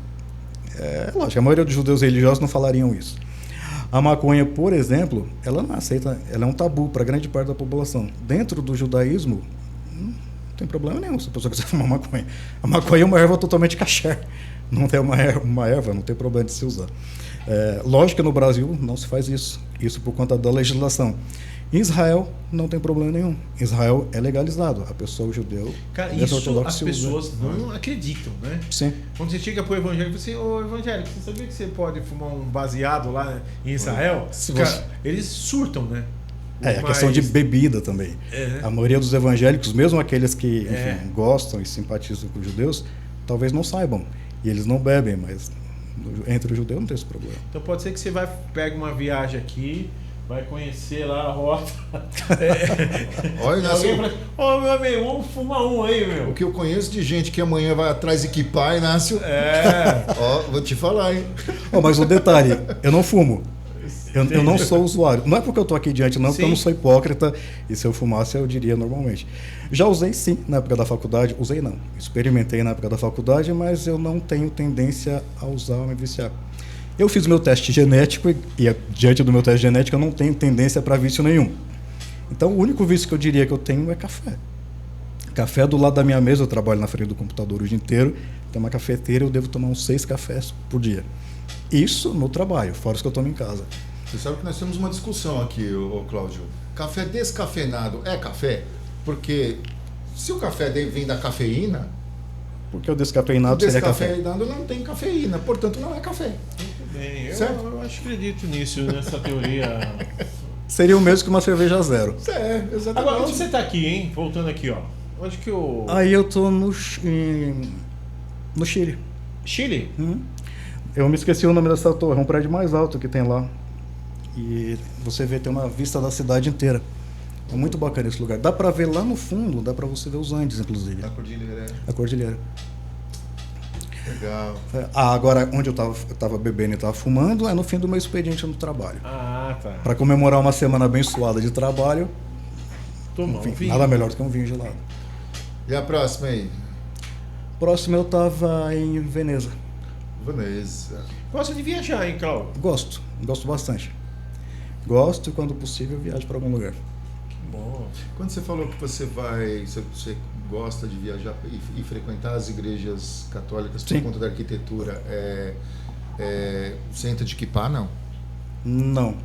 Lógico, a maioria dos judeus religiosos não falariam isso. A maconha, por exemplo, ela não aceita, ela é um tabu para grande parte da população. Dentro do judaísmo, não tem problema nenhum se a pessoa quiser fumar maconha. A maconha é uma erva totalmente kasher. Não tem uma erva, não tem problema de se usar. Lógico que no Brasil não se faz isso. Isso por conta da legislação. Em Israel não tem problema nenhum. Em Israel é legalizado. A pessoa, o judeu... Cara, isso as pessoas não acreditam, né? Sim. Quando você chega pro evangélico, você ô evangélico, você sabia que você pode fumar um baseado lá em Israel? Cara, eles surtam, né? A questão de bebida também. A maioria dos evangélicos, mesmo aqueles que enfim, gostam e simpatizam com os judeus, talvez não saibam. E eles não bebem, mas entre o judeu não tem esse problema. Então pode ser que você pega uma viagem aqui, vai conhecer lá a rota. Olha, alguém fala, meu amigo, vamos fumar um aí, meu. O que eu conheço de gente que amanhã vai atrás equipar, Inácio. Vou te falar, hein? Mas o detalhe, eu não fumo. Eu não sou usuário. Não é porque eu estou aqui diante, não, porque eu não sou hipócrita. E se eu fumasse, eu diria normalmente. Já usei sim na época da faculdade. Usei não. Experimentei na época da faculdade, mas eu não tenho tendência a usar ou me viciar. Eu fiz o meu teste genético e diante do meu teste genético eu não tenho tendência para vício nenhum. Então o único vício que eu diria que eu tenho é café. Café do lado da minha mesa, eu trabalho na frente do computador o dia inteiro, tem uma cafeteira, eu devo tomar uns 6 cafés por dia. Isso no trabalho, fora os que eu tomo em casa. Você sabe que nós temos uma discussão aqui, Cláudio. Café descafeinado é café? Porque se o café vem da cafeína... Porque o descafeinado seria café. O descafeinado não tem cafeína, portanto não é café. Muito bem, eu acredito nisso, nessa teoria. Seria o mesmo que uma cerveja zero. Exatamente. Agora, onde você está aqui, hein? Voltando aqui, ó. Onde que eu... Aí eu tô no Chile. Chile? Uhum. Eu me esqueci o nome dessa torre, é um prédio mais alto que tem lá. E você vê, tem uma vista da cidade inteira. É muito bacana esse lugar. Dá pra ver lá no fundo, dá pra você ver os Andes, inclusive. A cordilheira. A cordilheira. Legal. Agora, onde eu tava bebendo e tava fumando, é no fim do meu expediente no trabalho. Ah, tá. Pra comemorar uma semana abençoada de trabalho, enfim, nada melhor do que um vinho gelado. E a próxima aí? Próximo eu tava em Veneza. Veneza. Gosta de viajar, hein, Cláudio? Gosto bastante. Gosto e, quando possível, viajo para algum lugar. Bom. Quando você falou que você gosta de viajar e frequentar as igrejas católicas por conta da arquitetura, você entra de kippah, não? Não.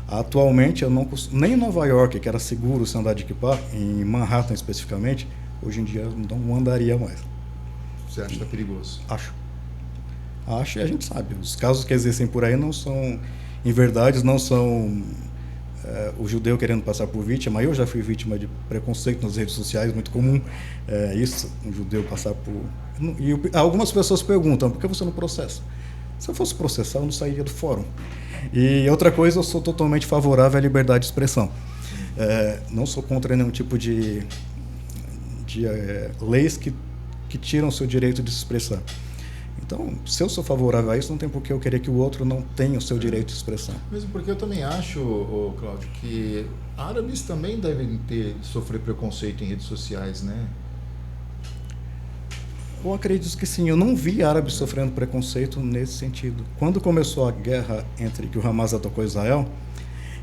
Atualmente eu não costumo, nem em Nova York, que era seguro se andar de kippah, em Manhattan especificamente, hoje em dia eu não andaria mais. Você acha que está perigoso? Acho, e a gente sabe. Os casos que existem por aí não são inverdades, não são o judeu querendo passar por vítima. Eu já fui vítima de preconceito nas redes sociais, muito comum isso, um judeu passar por... E algumas pessoas perguntam, por que você não processa? Se eu fosse processar, eu não sairia do fórum. E outra coisa, eu sou totalmente favorável à liberdade de expressão. Não sou contra nenhum tipo de leis que tiram o seu direito de se expressar. Então, se eu sou favorável a isso, não tem por que eu querer que o outro não tenha o seu direito de expressão. Mesmo porque eu também acho, Cláudio, que árabes também devem sofrer preconceito em redes sociais, né? Eu acredito que sim. Eu não vi árabes sofrendo preconceito nesse sentido. Quando começou a guerra que o Hamas atacou Israel,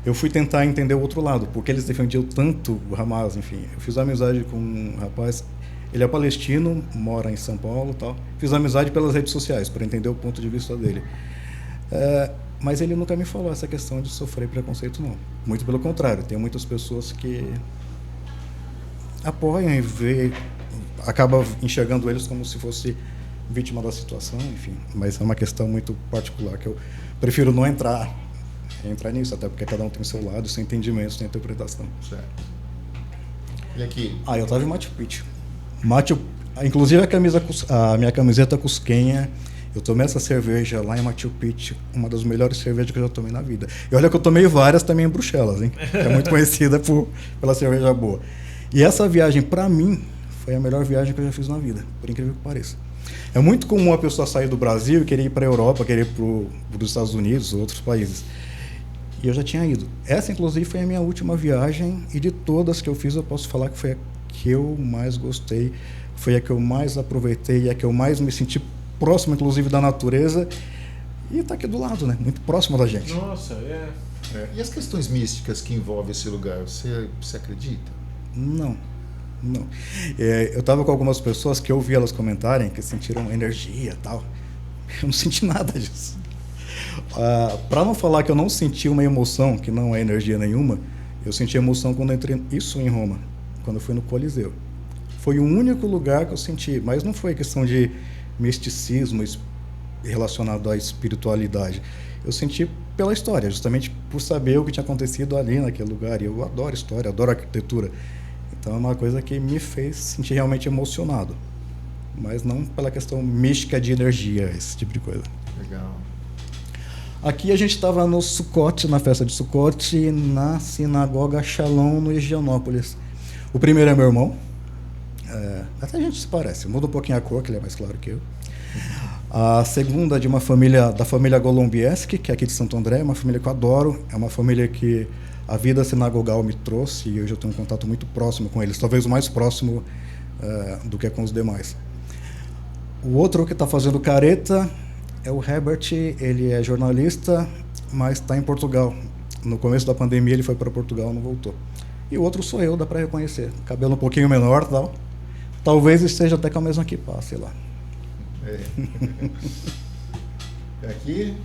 eu fui tentar entender o outro lado, porque eles defendiam tanto o Hamas, enfim. Eu fiz amizade com um rapaz... Ele é palestino, mora em São Paulo e tal. Fiz amizade pelas redes sociais, para entender o ponto de vista dele. Mas ele nunca me falou essa questão de sofrer preconceito, não. Muito pelo contrário, tem muitas pessoas que apoiam e acaba enxergando eles como se fosse vítima da situação, enfim. Mas é uma questão muito particular, que eu prefiro não entrar nisso, até porque cada um tem o seu lado, seu entendimento, sua interpretação. Certo. E aqui? Eu estava em Machu Picchu. Inclusive a minha camiseta cusquenha, eu tomei essa cerveja lá em Machu Picchu, uma das melhores cervejas que eu já tomei na vida. E olha que eu tomei várias também em Bruxelas, hein? É muito conhecida pela cerveja boa. E essa viagem, para mim, foi a melhor viagem que eu já fiz na vida, por incrível que pareça. É muito comum a pessoa sair do Brasil e querer ir para a Europa, querer ir para os Estados Unidos ou outros países. E eu já tinha ido. Essa, inclusive, foi a minha última viagem, e de todas que eu fiz, eu posso falar que foi a que eu mais gostei, foi a que eu mais aproveitei, a que eu mais me senti próximo, inclusive, da natureza, e está aqui do lado, né? Muito próximo da gente. Nossa, E as questões místicas que envolvem esse lugar, você acredita? Não. Eu estava com algumas pessoas que eu ouvi elas comentarem que sentiram energia e tal. Eu não senti nada disso. Para não falar que eu não senti uma emoção, que não é energia nenhuma, eu senti emoção quando eu entrei em Roma, quando eu fui no Coliseu. Foi o único lugar que eu senti, mas não foi questão de misticismo relacionado à espiritualidade. Eu senti pela história, justamente por saber o que tinha acontecido ali naquele lugar. E eu adoro história, adoro arquitetura. Então é uma coisa que me fez sentir realmente emocionado. Mas não pela questão mística de energia, esse tipo de coisa. Legal. Aqui a gente estava no Sukkot, na festa de Sukkot, na sinagoga Shalom, no Higienópolis. O primeiro é meu irmão. Até a gente se parece. Muda um pouquinho a cor, que ele é mais claro que eu. A segunda é de da família Golombieski, que é aqui de Santo André, é uma família que eu adoro. É uma família que a vida sinagogal me trouxe e hoje eu tenho um contato muito próximo com eles, talvez o mais próximo do que com os demais. O outro que está fazendo careta é o Herbert, ele é jornalista, mas está em Portugal. No começo da pandemia ele foi para Portugal, não voltou. E o outro sou eu, dá para reconhecer. Cabelo um pouquinho menor, tal. Talvez esteja até com a mesma equipa, sei lá. Aqui?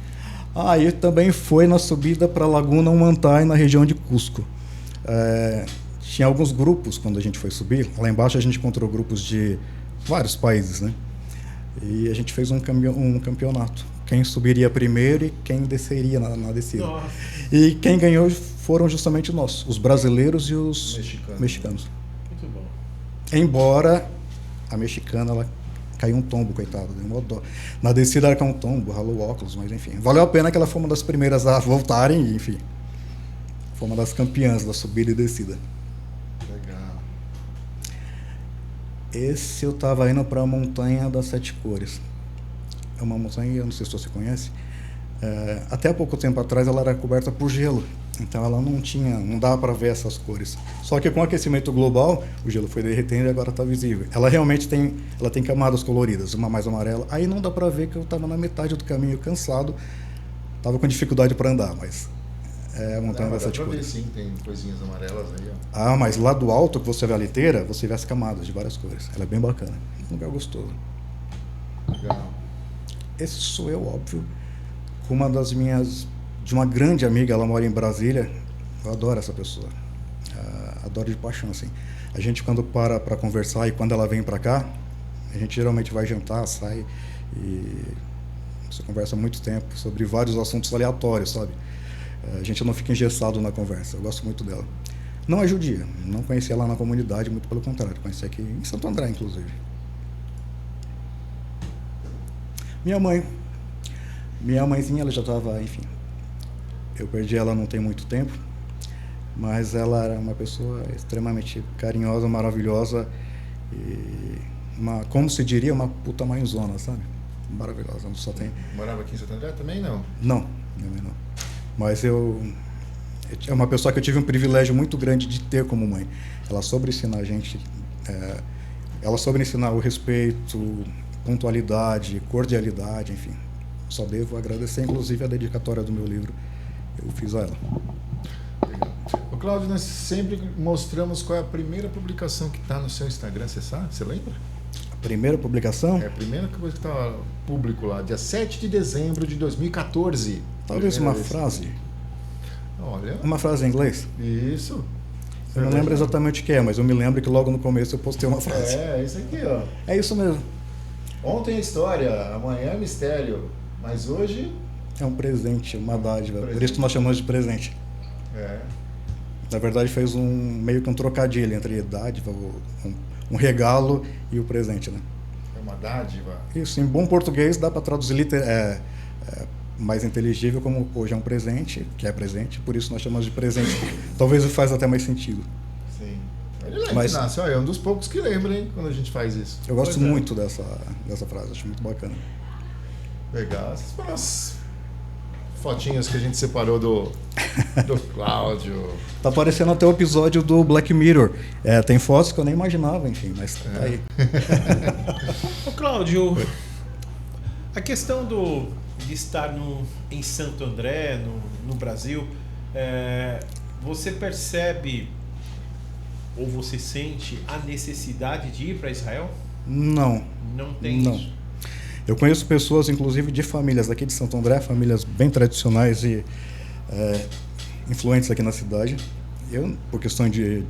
E também foi na subida para Laguna Humantay, na região de Cusco. Tinha alguns grupos quando a gente foi subir. Lá embaixo a gente encontrou grupos de vários países, né? E a gente fez um campeonato. Quem subiria primeiro e quem desceria na descida. Nossa. E quem ganhou foram justamente nós, os brasileiros e os mexicanos. Muito bom. Embora a mexicana, ela caiu um tombo, coitada. Na descida ela caiu um tombo, ralou o óculos, mas enfim. Valeu a pena que ela foi uma das primeiras a voltarem e, enfim. Foi uma das campeãs da subida e descida. Legal. Esse eu estava indo para a Montanha das Sete Cores. É uma montanha, eu não sei se você conhece. Até há pouco tempo atrás ela era coberta por gelo. Então ela não dava para ver essas cores. Só que com o aquecimento global, o gelo foi derretendo e agora está visível. Ela realmente tem camadas coloridas, uma mais amarela. Aí não dá para ver que eu estava na metade do caminho cansado. Estava com dificuldade para andar, mas é a Montanha das Sete Cores. Sim, tem coisinhas amarelas aí, ó. Mas lá do alto, que você vê a liteira, você vê as camadas de várias cores. Ela é bem bacana. Um lugar gostoso. Legal. Esse sou eu, óbvio, com uma das de uma grande amiga, ela mora em Brasília. Eu adoro essa pessoa. Adoro de paixão, assim. A gente, quando para conversar e quando ela vem para cá, a gente geralmente vai jantar, sai e você conversa muito tempo sobre vários assuntos aleatórios, sabe? A gente não fica engessado na conversa. Eu gosto muito dela. Não é judia, não conheci ela na comunidade, muito pelo contrário, conheci aqui em Santo André, inclusive. Minha mãezinha, ela já estava, enfim, eu perdi ela não tem muito tempo, mas ela era uma pessoa extremamente carinhosa, maravilhosa e, como se diria, uma puta mãezona, sabe? Maravilhosa, só tem... Morava aqui em Santo André também, não? Não, minha mãe não. Mas é uma pessoa que eu tive um privilégio muito grande de ter como mãe. Ela soube ensinar a gente, ela soube ensinar o respeito, pontualidade, cordialidade, enfim. Só devo agradecer, inclusive, a dedicatória do meu livro. Eu fiz a ela. Legal. Ô, Cláudio, nós sempre mostramos qual é a primeira publicação que está no seu Instagram, você sabe? Você lembra? A primeira publicação? A primeira coisa que está público lá, dia 7 de dezembro de 2014. Talvez uma frase. Olha. Uma frase em inglês. Isso. Eu não lembro exatamente o que é, mas eu me lembro que logo no começo eu postei uma frase. É, isso aqui, ó. É isso mesmo. Ontem é história, amanhã é mistério, mas hoje... É um presente, uma dádiva. Presente. Por isso que nós chamamos de presente. É. Na verdade, fez meio que um trocadilho entre dádiva, um regalo e o presente, né? É uma dádiva. Isso, em bom português dá para traduzir mais inteligível como hoje é um presente, que é presente, por isso nós chamamos de presente. Talvez faz até mais sentido. Sim. Ele lembra, Mas- Inácio, é um dos poucos que lembra, hein, quando a gente faz isso. Eu gosto Pois é. muito dessa frase, acho muito bacana. Legal. Essas foram as fotinhas que a gente separou do Cláudio. Tá parecendo até o episódio do Black Mirror. Tem fotos que eu nem imaginava, enfim, mas tá aí. Ô, Cláudio, a questão de estar em Santo André, no Brasil, você percebe ou você sente a necessidade de ir para Israel? Não. Não tem Não. isso? Eu conheço pessoas, inclusive, de famílias aqui de Santo André, famílias bem tradicionais e influentes aqui na cidade. Eu, por questão de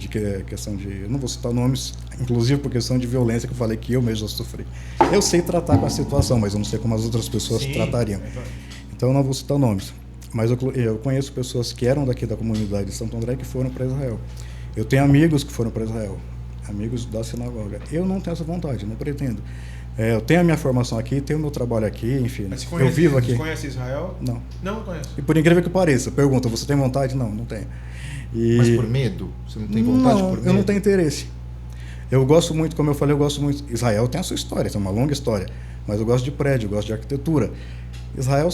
eu não vou citar nomes, inclusive por questão de violência, que eu falei que eu mesmo já sofri. Eu sei tratar com a situação, mas eu não sei como as outras pessoas Sim, tratariam. Então eu não vou citar nomes. Mas eu conheço pessoas que eram daqui da comunidade de Santo André que foram para Israel. Eu tenho amigos que foram para Israel, amigos da sinagoga. Eu não tenho essa vontade, não pretendo. Eu tenho a minha formação aqui, tenho o meu trabalho aqui, enfim. Mas você Eu vivo aqui. Você conhece Israel? Não. Não conhece. E por incrível que pareça, pergunta, você tem vontade? Não, não tenho. Mas por medo? Você não tem vontade Não, por medo? eu não tenho interesse. Eu gosto muito, como eu falei, eu gosto muito. Israel tem a sua história, tem uma longa história. Mas eu gosto de prédio, eu gosto de arquitetura. Israel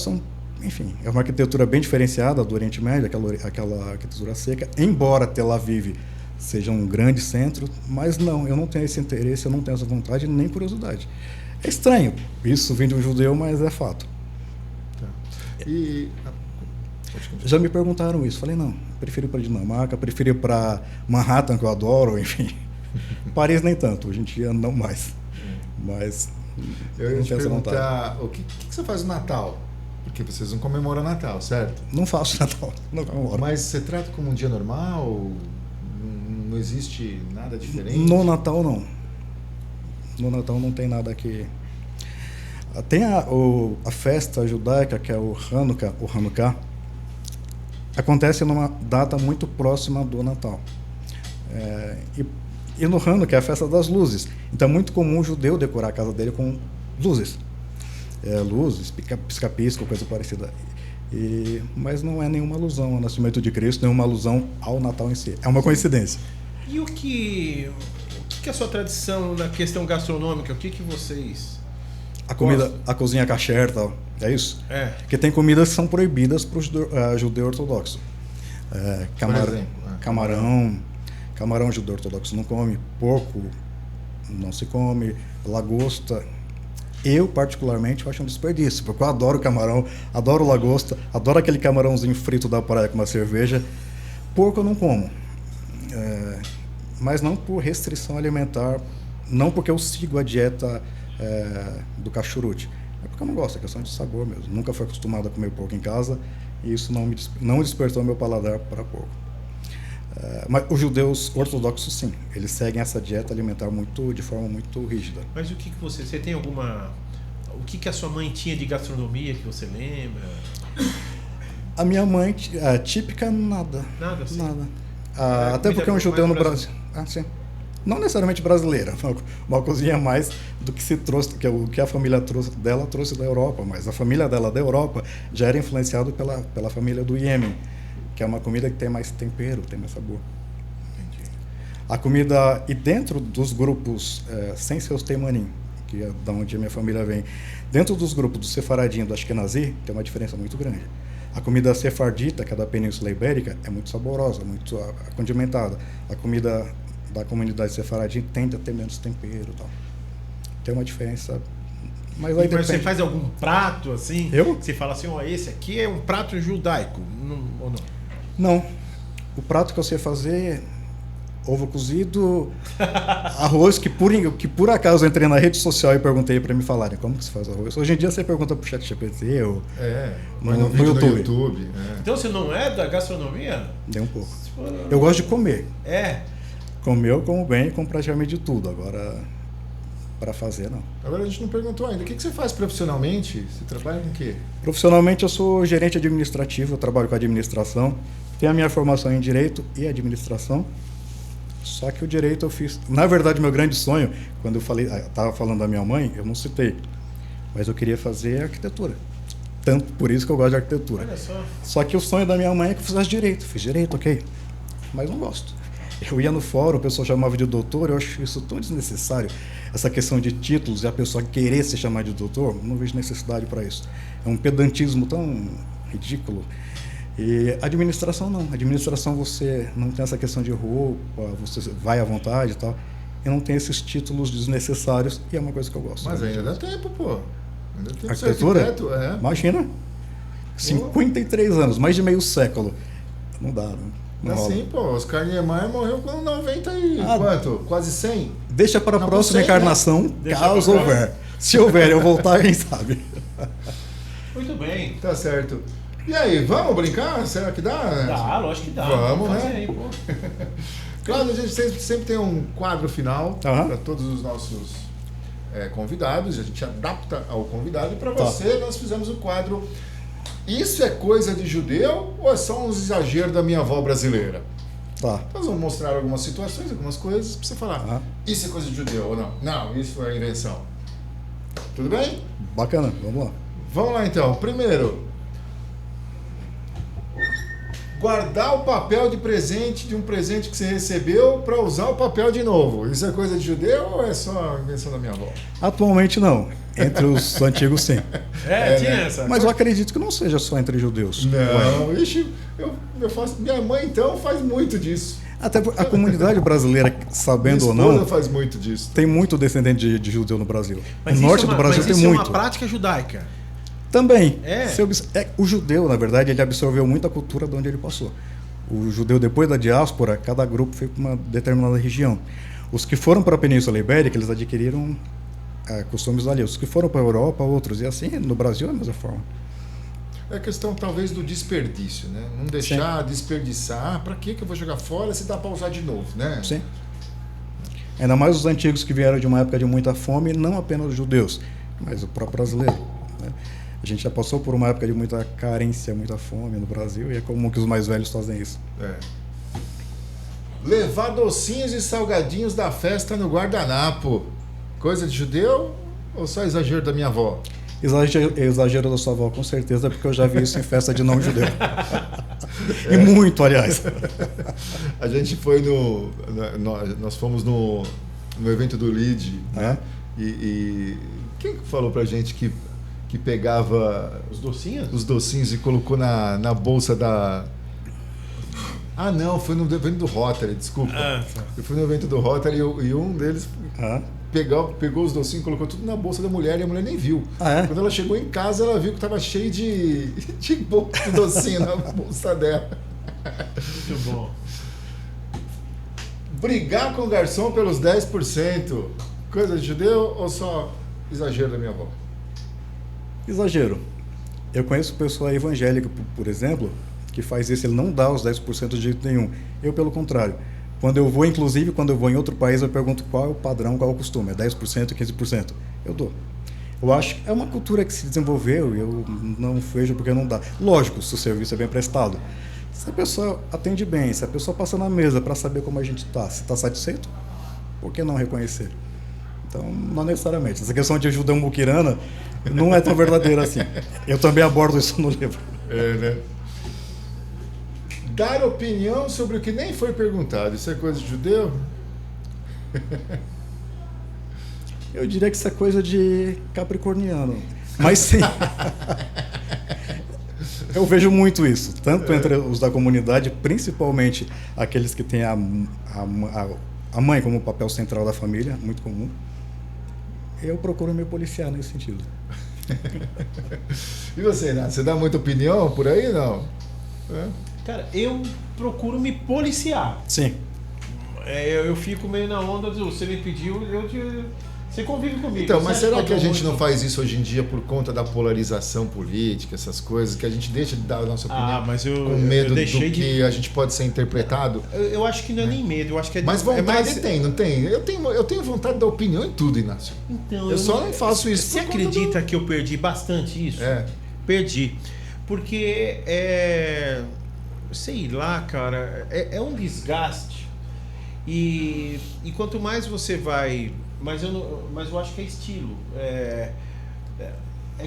é uma arquitetura bem diferenciada do Oriente Médio, aquela arquitetura seca, embora Tel Aviv seja um grande centro, mas não, eu não tenho esse interesse, eu não tenho essa vontade nem curiosidade. É estranho, isso vem de um judeu, mas é fato. Tá. E... Pode continuar. Já me perguntaram isso, falei, não, prefiro ir para Dinamarca, prefiro ir para Manhattan, que eu adoro, enfim. Paris nem tanto, hoje em dia não mais. Mas Eu ia não te tenho essa vontade. perguntar, o que você faz no Natal? Porque vocês não comemoram Natal, certo? Não faço Natal, não comemoro. Mas você trata como um dia normal? Não existe nada diferente? No Natal, não. No Natal não tem nada que... Tem a festa judaica, que é o Hanukkah, acontece numa data muito próxima do Natal. E no Hanukkah é a festa das luzes. Então é muito comum o judeu decorar a casa dele com luzes. Luzes, pisca-pisca, coisa parecida. Mas não é nenhuma alusão ao nascimento de Cristo, nenhuma alusão ao Natal em si. É uma coincidência. E o que é a sua tradição na questão gastronômica? O que vocês... A cozinha kasher e tal, é isso? É. Porque tem comidas que são proibidas para o judeu ortodoxo. exemplo, Camarão judeu ortodoxo não come, porco não se come, lagosta. Eu, particularmente, acho um desperdício, porque eu adoro camarão, adoro lagosta, adoro aquele camarãozinho frito da praia com uma cerveja. Porco eu não como. Mas não por restrição alimentar, não porque eu sigo a dieta do cachorute. É porque eu não gosto, é questão de sabor mesmo. Nunca fui acostumado a comer porco em casa e isso não despertou meu paladar para porco. Mas os judeus ortodoxos, sim, eles seguem essa dieta alimentar de forma muito rígida. Mas o que você tem alguma... O que a sua mãe tinha de gastronomia que você lembra? A minha mãe, típica, nada. Nada, assim? Nada. Era Até comida porque é um judeu no mais Brasil. Sim. Não necessariamente brasileira, uma cozinha mais do que se trouxe, o que a família dela trouxe da Europa, mas a família dela da Europa já era influenciada pela família do Iêmen, que é uma comida que tem mais tempero, tem mais sabor. Entendi. A comida, e dentro dos grupos, sem ser os teimanim, que é da onde a minha família vem, dentro dos grupos do Sefaradim e do Ashkenazi, tem uma diferença muito grande. A comida sefardita, que é da Península Ibérica, é muito saborosa, muito condimentada. A comida da comunidade sefaradim tende a ter menos tempero e tal. Tem uma diferença. Mas aí Mas você faz algum prato assim? Eu? Você fala assim, esse aqui é um prato judaico, ou não? Não. O prato que eu sei fazer ovo cozido, arroz, que por acaso eu entrei na rede social e perguntei para me falarem como que se faz arroz. Hoje em dia você pergunta pro ChatGPT ou no YouTube. Então você não é da gastronomia? Nem um pouco. Eu gosto de comer. Comer eu como bem, como praticamente de tudo. Agora, para fazer, não. Agora a gente não perguntou ainda. O que você faz profissionalmente? Você trabalha com o quê? Profissionalmente eu sou gerente administrativo, eu trabalho com administração. Tenho a minha formação em Direito e Administração. Só que o Direito eu fiz... Na verdade, meu grande sonho, quando eu estava falando da minha mãe, eu não citei. Mas eu queria fazer Arquitetura. Tanto por isso que eu gosto de Arquitetura. Olha só. Só que o sonho da minha mãe é que eu fizesse Direito. Fiz Direito, ok. Mas não gosto. Eu ia no fórum, o pessoal chamava de doutor, eu acho isso tão desnecessário. Essa questão de títulos e a pessoa querer se chamar de doutor, não vejo necessidade para isso. É um pedantismo tão ridículo. E administração não. Administração você não tem essa questão de roupa, você vai à vontade e tal. E não tem esses títulos desnecessários e é uma coisa que eu gosto. Mas ainda dá tempo, pô. Ainda tem Arquitetura? Imagina. 53 anos, mais de meio século. Não dá, né? Não assim, pô, Oscar Niemeyer morreu com 90 e quanto? Quase 100? Deixa para a próxima encarnação, caso houver. Se houver, eu voltar, quem sabe. Muito bem. Tá certo. E aí, vamos brincar? Será que dá? Dá, lógico que dá. Vamos, né? Aí, pô. Claro, a gente sempre tem um quadro final para todos os nossos convidados. A gente adapta ao convidado. E para você, nós fizemos o quadro... Isso é coisa de judeu ou é só uns exageros da minha avó brasileira? Nós vamos mostrar algumas situações, algumas coisas, para você falar. Isso é coisa de judeu ou não? Não, isso é invenção. Tudo bem? Bacana, vamos lá. Vamos lá então. Primeiro, guardar o papel de presente de um presente que você recebeu para usar o papel de novo. Isso é coisa de judeu ou é só invenção da minha avó? Atualmente não. Entre os antigos, sim. Tinha essa. Mas eu acredito que não seja só entre judeus. Não, ixi, eu faço. Minha mãe, então, faz muito disso. Até a comunidade brasileira, sabendo ou não, faz muito disso. Tem muito descendente de judeu no Brasil. Mas no norte do Brasil tem muito. É uma prática judaica. Também. O judeu, na verdade, ele absorveu muita cultura de onde ele passou. O judeu, depois da diáspora, cada grupo foi para uma determinada região. Os que foram para a Península Ibérica, eles adquiriram costumes ali. Os que foram para a Europa, outros. E assim, no Brasil é a mesma forma. É a questão, talvez, do desperdício, né? Não deixar desperdiçar. Para que eu vou jogar fora se dá para usar de novo, né? Sim. Ainda mais os antigos que vieram de uma época de muita fome, não apenas os judeus, mas o próprio brasileiro, né? A gente já passou por uma época de muita carência, muita fome no Brasil, e é comum que os mais velhos fazem isso. Levar docinhos e salgadinhos da festa no guardanapo. Coisa de judeu ou só exagero da minha avó? Exagero da sua avó, com certeza, porque eu já vi isso em festa de não judeu. E muito, aliás. A gente foi nós fomos no evento do LEAD, né? E quem falou pra gente que pegava os docinhos e colocou na bolsa da... não, foi no evento do Rotary, desculpa. Eu fui no evento do Rotary e um deles pegou os docinhos e colocou tudo na bolsa da mulher e a mulher nem viu. Quando ela chegou em casa, ela viu que estava cheio de docinho na bolsa dela. Muito bom. Brigar com o garçom pelos 10%. Coisa de judeu ou só exagero da minha avó? Exagero. Eu conheço pessoa evangélica, por exemplo, que faz isso, ele não dá os 10% de jeito nenhum. Eu, pelo contrário. Quando eu vou em outro país, eu pergunto qual é o padrão, qual é o costume. É 10%, 15%? Eu dou. Eu acho que é uma cultura que se desenvolveu e eu não vejo porque não dá. Lógico, se o serviço é bem prestado. Se a pessoa atende bem, se a pessoa passa na mesa para saber como a gente está, se está satisfeito, por que não reconhecer? Então, não necessariamente. Essa questão de judeu muquirana não é tão verdadeira assim. Eu também abordo isso no livro. Né? Dar opinião sobre o que nem foi perguntado. Isso é coisa de judeu? Eu diria que isso é coisa de capricorniano. Mas sim. Eu vejo muito isso. Tanto entre os da comunidade, principalmente aqueles que têm a mãe como papel central da família, muito comum. Eu procuro me policiar nesse sentido. E você, Renato? Você dá muita opinião por aí, não? Cara, eu procuro me policiar. Sim. eu fico meio na onda do você me pediu, você convive comigo. Então, mas será eu que a dou gente não muito? faz isso hoje em dia por conta da polarização política, essas coisas, que a gente deixa de dar a nossa opinião Mas com medo do deixei que a gente pode ser interpretado? Eu acho que não é nem medo, eu acho que é Mas vontade mais... tem, não tem? Eu tenho vontade da opinião em tudo, Inácio. Então, Eu só não faço isso Você por conta acredita que eu perdi bastante isso? É. Perdi. Porque sei lá, cara, é um desgaste. E quanto mais você vai... Mas eu acho que é estilo. É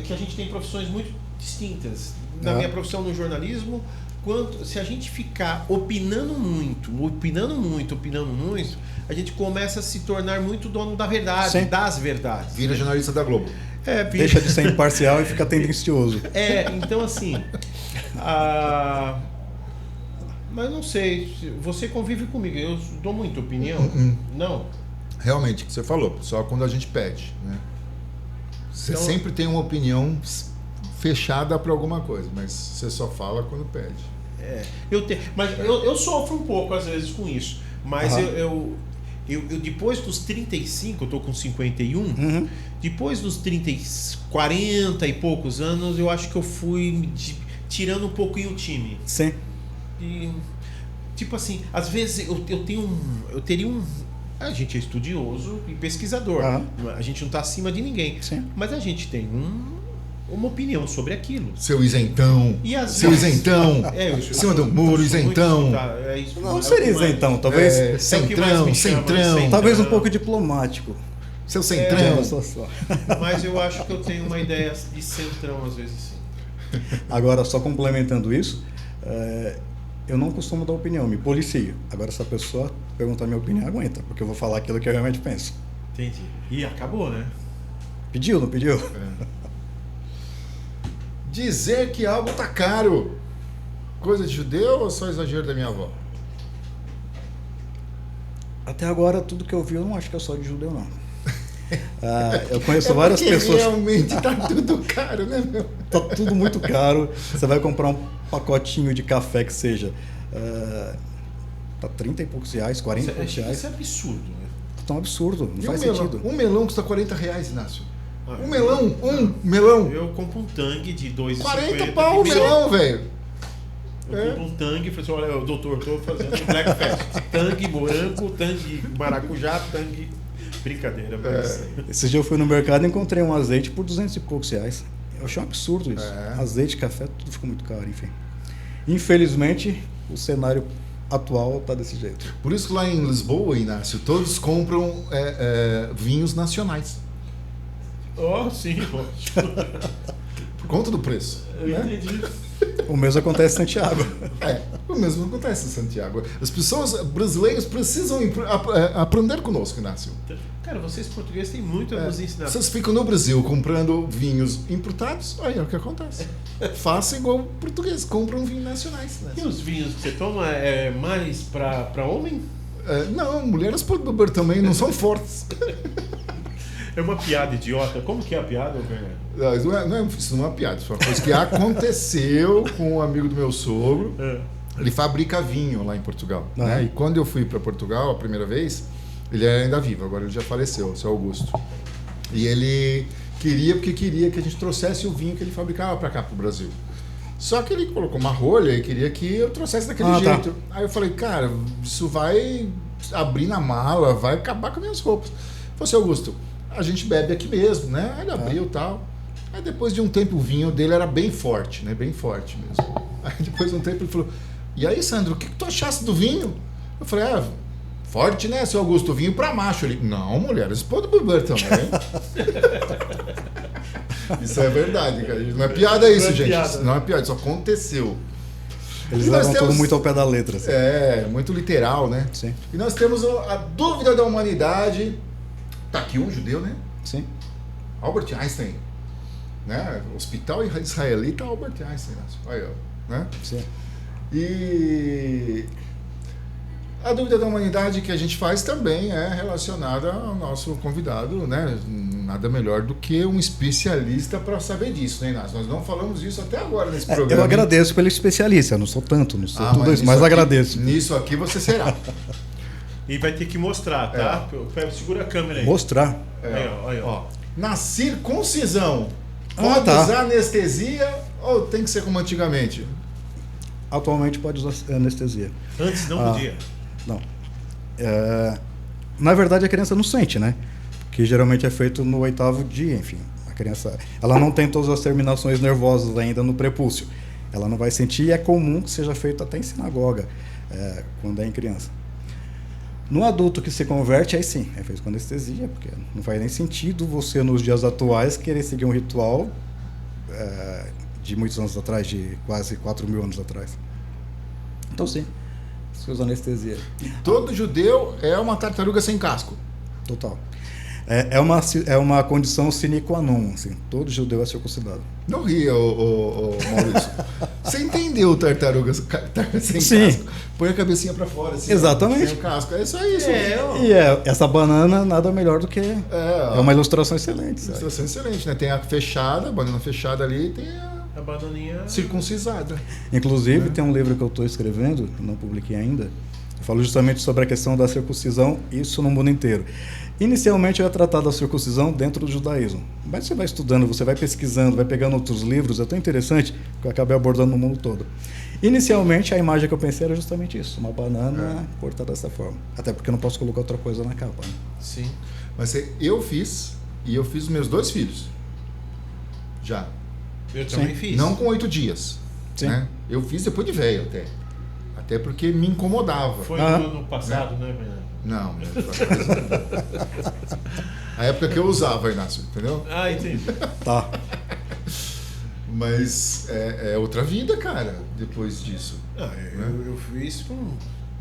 que a gente tem profissões muito distintas. Na minha profissão no jornalismo, se a gente ficar opinando muito, a gente começa a se tornar muito dono da verdade, Sim. das verdades. Vira jornalista da Globo. Deixa de ser imparcial e fica tendencioso. Então assim... Mas não sei, você convive comigo, eu dou muita opinião? Não? Realmente, o que você falou, só quando a gente pede, né? Você Então- sempre tem uma opinião fechada para alguma coisa, mas você só fala quando pede. Mas eu sofro um pouco às vezes com isso. Mas eu depois dos 35, eu tô com 51, depois dos 40 e poucos anos, eu acho que eu fui tirando um pouquinho o time. Sim. E, tipo assim, às vezes eu teria um... A gente é estudioso e pesquisador. A gente não está acima de ninguém. Sim. Mas a gente tem uma opinião sobre aquilo. Seu isentão, E às seu vezes- isentão, Eu em cima do muro, sou muito isentão. escutado, isso, Não é seria o que mais- isentão, talvez. é o que mais Centrão, me chama, centrão. Talvez um pouco diplomático. Seu De centrão. uma situação. Mas eu acho que eu tenho uma ideia de centrão às vezes sim. Agora, só complementando isso, eu não costumo dar opinião, me policio. Agora, se a pessoa perguntar minha opinião, aguenta, porque eu vou falar aquilo que eu realmente penso. Entendi. E acabou, né? Pediu, não pediu? Dizer que algo tá caro. Coisa de judeu ou só exagero da minha avó? Até agora, tudo que eu vi, eu não acho que é só de judeu, não. Eu conheço várias porque pessoas. realmente tá tudo caro, né, meu? Tá tudo muito caro. Você vai comprar um pacotinho de café que seja. Tá 30 e poucos reais, 40 e poucos reais. Isso é absurdo, né? Tá um absurdo, não E faz um melão? sentido. Um melão custa R$40, Inácio. Ah, Um melão. Eu compro um tangue de 2,50. 40 pau o melão, velho. Eu compro um tangue e falei assim, olha, doutor, estou fazendo Black Fest. Tangue morango, tangue maracujá, tangue... Brincadeira, mas... Esse dia eu fui no mercado e encontrei um azeite por 200 e poucos reais. Eu achei um absurdo isso. Azeite, café, tudo ficou muito caro, enfim. Infelizmente, o cenário atual tá desse jeito. Por isso que lá em Lisboa, Inácio, todos compram vinhos nacionais. Sim, lógico. Por conta do preço. Eu entendi. O mesmo acontece em Santiago. O mesmo acontece em Santiago. As pessoas brasileiras precisam aprender conosco, Inácio. Cara, vocês portugueses têm muito a nos ensinar. Vocês ficam no Brasil comprando vinhos importados, aí é o que acontece. Faça igual português, compram vinhos nacionais. Né? E os vinhos que você toma é mais pra homem? Não, mulheres podem beber também, não são fortes. É uma piada idiota. Como que é a piada, Bernardo? Isso não é uma piada, isso é uma coisa que aconteceu com um amigo do meu sogro. Ele fabrica vinho lá em Portugal. Né? E quando eu fui para Portugal a primeira vez, ele era ainda vivo, agora ele já faleceu, o seu Augusto. E ele queria que a gente trouxesse o vinho que ele fabricava para cá, para o Brasil. Só que ele colocou uma rolha e queria que eu trouxesse daquele jeito. Aí eu falei, cara, isso vai abrir na mala, vai acabar com as minhas roupas. Ele falou, seu Augusto, a gente bebe aqui mesmo, né? Aí ele abriu e tal. Aí depois de um tempo o vinho dele era bem forte, né? Bem forte mesmo. Aí depois de um tempo ele falou, e aí, Sandro, o que tu achaste do vinho? Eu falei, forte, né, seu Augusto? Vinho pra macho. Ele, não, mulheres podem beber também. Isso é verdade, cara. Não é piada isso, gente. Piada. Não é piada, isso aconteceu. Eles levam tudo muito ao pé da letra. Assim. Muito literal, né? Sim. E nós temos a dúvida da humanidade. Tá aqui um judeu, né? Sim. Albert Einstein. Né? Hospital Israelita Albert Einstein. Aí, ó. Né? Sim. E a dúvida da humanidade que a gente faz também é relacionada ao nosso convidado, né? Nada melhor do que um especialista para saber disso, né, Inácio? Nós não falamos isso até agora nesse programa. Eu agradeço pelo especialista, não sou tanto, não sou tudo isso, mas aqui, agradeço. Nisso aqui você será. E vai ter que mostrar, tá? Segura a câmera aí. Mostrar. Aí, ó. Na circuncisão, pode usar anestesia ou tem que ser como antigamente? Atualmente pode usar anestesia. Antes não podia. Não. Na verdade, a criança não sente, né? Que geralmente é feito no 8º dia, enfim. A criança, ela não tem todas as terminações nervosas ainda no prepúcio. Ela não vai sentir e é comum que seja feito até em sinagoga, quando é em criança. No adulto que se converte, aí sim, é feito com anestesia, porque não faz nem sentido você, nos dias atuais, querer seguir um ritual de muitos anos atrás, de quase 4.000 anos atrás. Então, sim, se usa anestesia. Todo judeu é uma tartaruga sem casco. Total. É uma condição sine qua non, assim, todo judeu é circuncidado. Não ria, Maurício. Você entendeu tartaruga sem Sim. casco? Põe a cabecinha pra fora, assim. Exatamente. Sem o casco. É só isso. E essa banana nada melhor do que... É uma ilustração excelente. Sabe? Ilustração excelente, né? Tem a fechada, a banana fechada ali, e tem a bananinha circuncisada. Inclusive, tem um livro que eu estou escrevendo, não publiquei ainda, eu falo justamente sobre a questão da circuncisão, isso no mundo inteiro. Inicialmente eu ia tratar da circuncisão dentro do judaísmo, mas você vai estudando, você vai pesquisando, vai pegando outros livros, é tão interessante que eu acabei abordando no mundo todo. Inicialmente a imagem que eu pensei era justamente isso, uma banana cortada dessa forma, até porque eu não posso colocar outra coisa na capa. Né? Sim, mas eu fiz os meus 2 filhos, já. Eu também fiz. Não com 8 dias, né? Eu fiz depois de velho até porque me incomodava. Foi no passado, né? Não, a época que eu usava, Inácio, entendeu? Entendi. Tá. Mas é outra vida, cara, depois disso. Eu fiz com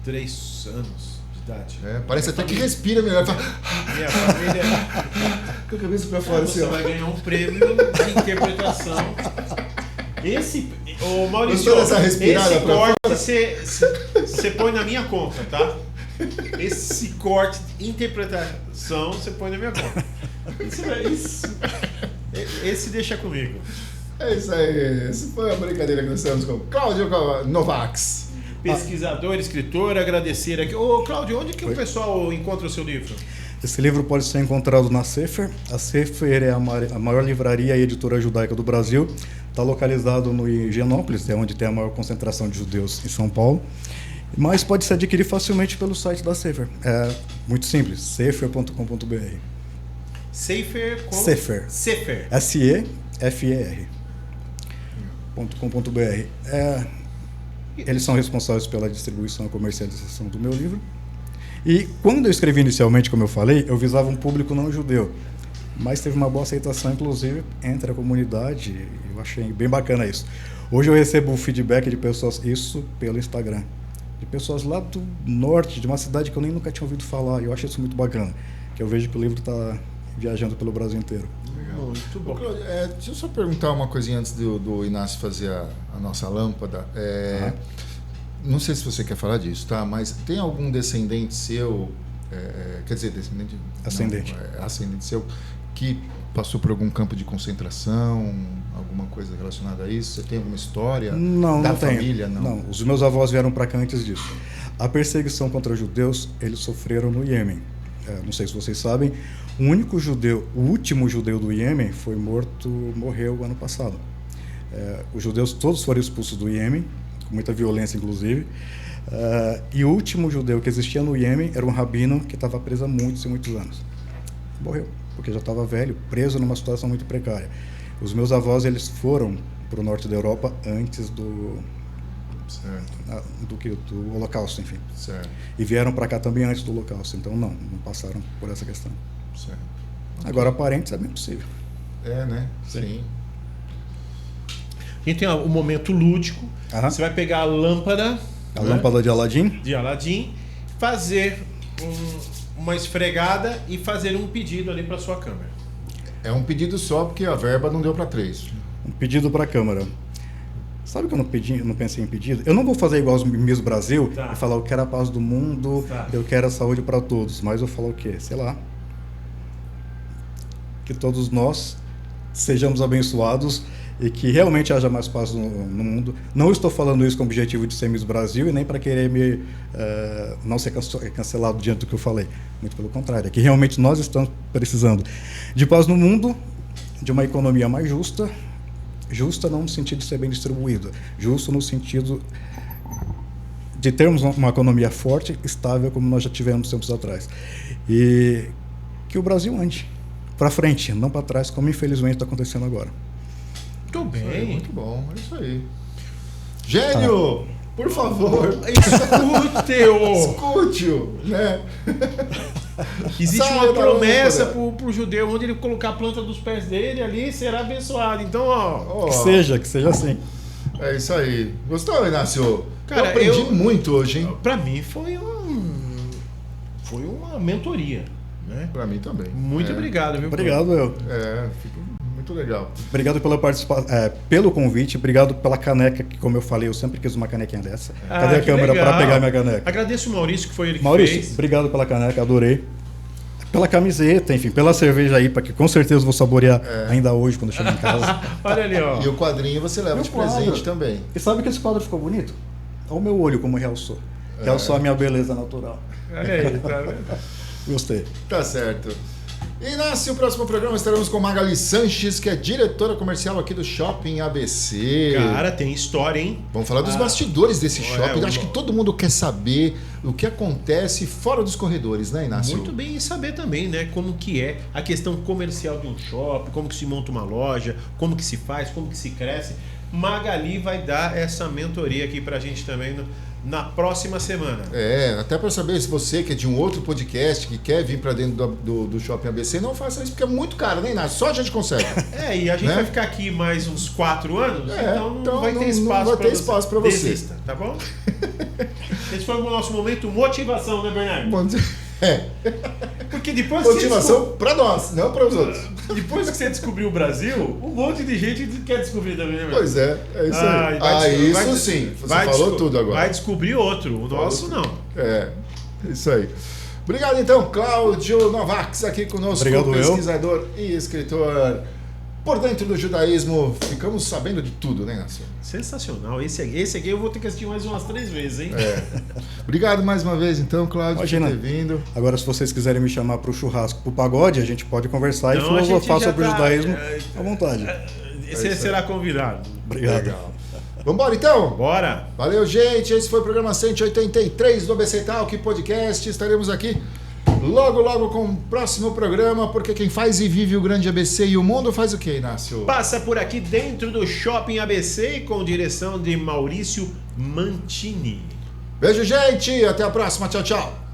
3 anos de idade. Parece até que respira melhor. Minha família... Com a cabeça pra fora, você vai ganhar um prêmio de interpretação. Ô Maurício, esse corte você põe na minha conta, tá? Esse corte de interpretação você põe na minha conta. Esse deixa comigo. É isso aí. Essa foi a brincadeira que nós temos com Cláudio Novax. Pesquisador, escritor, agradecer aqui. Ô Cláudio, onde que o pessoal encontra o seu livro? Esse livro pode ser encontrado na Sefer. A Sefer é a maior livraria e editora judaica do Brasil. Está localizado no Higienópolis, é onde tem a maior concentração de judeus em São Paulo. Mas pode se adquirir facilmente pelo site da Sefer. É muito simples, sefer.com.br. Sefer com... Sefer. SEFER.com.br. Eles são responsáveis pela distribuição e comercialização do meu livro. E quando eu escrevi inicialmente, como eu falei, eu visava um público não judeu. Mas teve uma boa aceitação, inclusive, entre a comunidade. Eu achei bem bacana isso. Hoje eu recebo feedback de pessoas, isso pelo Instagram, de pessoas lá do norte, de uma cidade que eu nem nunca tinha ouvido falar. E eu acho isso muito bacana, que eu vejo que o livro está viajando pelo Brasil inteiro. Legal. Muito bom. Deixa eu só perguntar uma coisinha antes do Inácio fazer a nossa lâmpada. Não sei se você quer falar disso, tá? Mas tem algum descendente seu, quer dizer, descendente... Ascendente seu, que passou por algum campo de concentração, alguma coisa relacionada a isso? Você tem alguma história da família? Não, os meus avós vieram para cá antes disso. A perseguição contra judeus, eles sofreram no Iêmen. Não sei se vocês sabem, o último judeu do Iêmen morreu ano passado. Os judeus todos foram expulsos do Iêmen, com muita violência inclusive, e o último judeu que existia no Iêmen era um rabino que estava preso há muitos e muitos anos. Morreu, porque já estava velho, preso numa situação muito precária. Os meus avós, eles foram para o norte da Europa antes do Holocausto, enfim. Certo. E vieram para cá também antes do Holocausto, então não passaram por essa questão. Certo. Agora, parentes é bem possível. Né? Sim. A gente tem um momento lúdico. Você vai pegar a lâmpada... lâmpada de Aladim. De Aladim. Fazer uma esfregada e fazer um pedido ali para sua câmera. É um pedido só, porque a verba não deu para 3. Um pedido para a câmera. Sabe que eu não pensei em pedido? Eu não vou fazer igual os Miss Brasil e falar eu quero a paz do mundo, eu quero a saúde para todos. Mas eu falo o quê? Sei lá. Que todos nós sejamos abençoados e que realmente haja mais paz no mundo. Não estou falando isso com o objetivo de ser Miss Brasil e nem para querer não ser cancelado diante do que eu falei. Muito pelo contrário, é que realmente nós estamos precisando de paz no mundo, de uma economia mais justa, justa não no sentido de ser bem distribuída, justo no sentido de termos uma economia forte, estável, como nós já tivemos tempos atrás. E que o Brasil ande para frente, não para trás, como infelizmente está acontecendo agora. Muito bem. Muito bom, é isso aí. Gênio, por favor. Escute-o, né? Existe uma promessa pro judeu, onde ele colocar a planta dos pés dele ali, será abençoado. Então, ó. Que seja assim. É isso aí. Gostou, Inácio? Cara, eu aprendi muito hoje, hein? Pra mim foi uma mentoria, né? Pra mim também. Muito obrigado, viu? Obrigado, eu. Fico muito legal. Obrigado pela participação, pelo convite, obrigado pela caneca, que como eu falei, eu sempre quis uma canequinha dessa. Cadê a câmera para pegar minha caneca? Agradeço o Maurício, que foi ele que Maurício, fez. obrigado pela caneca, adorei. Pela camiseta, enfim, pela cerveja aí, que com certeza vou saborear ainda hoje quando eu chegar em casa. Olha ali, ó. E o quadrinho você leva de presente também. E sabe que esse quadro ficou bonito? Olha o meu olho como realçou. Realçou a minha beleza natural. Olha aí, tá vendo? Gostei. Tá certo. Inácio, o próximo programa estaremos com Magali Sanches, que é diretora comercial aqui do Shopping ABC. Cara, tem história, hein? Vamos falar dos bastidores desse shopping. Acho que todo mundo quer saber o que acontece fora dos corredores, né, Inácio? Muito bem, e saber também, né, como que é a questão comercial de um shopping, como que se monta uma loja, como que se faz, como que se cresce. Magali vai dar essa mentoria aqui pra gente também na próxima semana. Até para saber se você que é de um outro podcast que quer vir para dentro do Shopping ABC, não faça isso porque é muito caro, né, Inácio? Só a gente consegue. E a gente vai ficar aqui mais uns 4 anos, então não vai ter espaço para você. Desista, tá bom? Esse foi o nosso momento motivação, né, Bernardo? Porque depois motivação para nós, não para os outros. Depois que você descobriu o Brasil, um monte de gente quer descobrir também, né, Pois é isso aí. Isso sim, você falou tudo agora. Vai descobrir outro, o nosso não. Isso aí. Obrigado então, Cláudio Novax, aqui conosco, pesquisador e escritor por dentro do judaísmo. Ficamos sabendo de tudo, né, Inácio? Sensacional. Esse aqui eu vou ter que assistir mais umas 3 vezes, hein? Obrigado mais uma vez, então, Cláudio, por ter vindo. Agora, se vocês quiserem me chamar para o churrasco, para o pagode, a gente pode conversar e filosofar sobre o judaísmo à vontade. Você será convidado. Obrigado. Legal. Vambora, então? Bora! Valeu, gente. Esse foi o programa 183 do ABC Talk Podcast. Estaremos aqui logo com o próximo programa, porque quem faz e vive o grande ABC e o mundo faz o quê, Inácio? Passa por aqui dentro do Shopping ABC com direção de Maurício Mantini. Beijo, gente. Até a próxima. Tchau, tchau.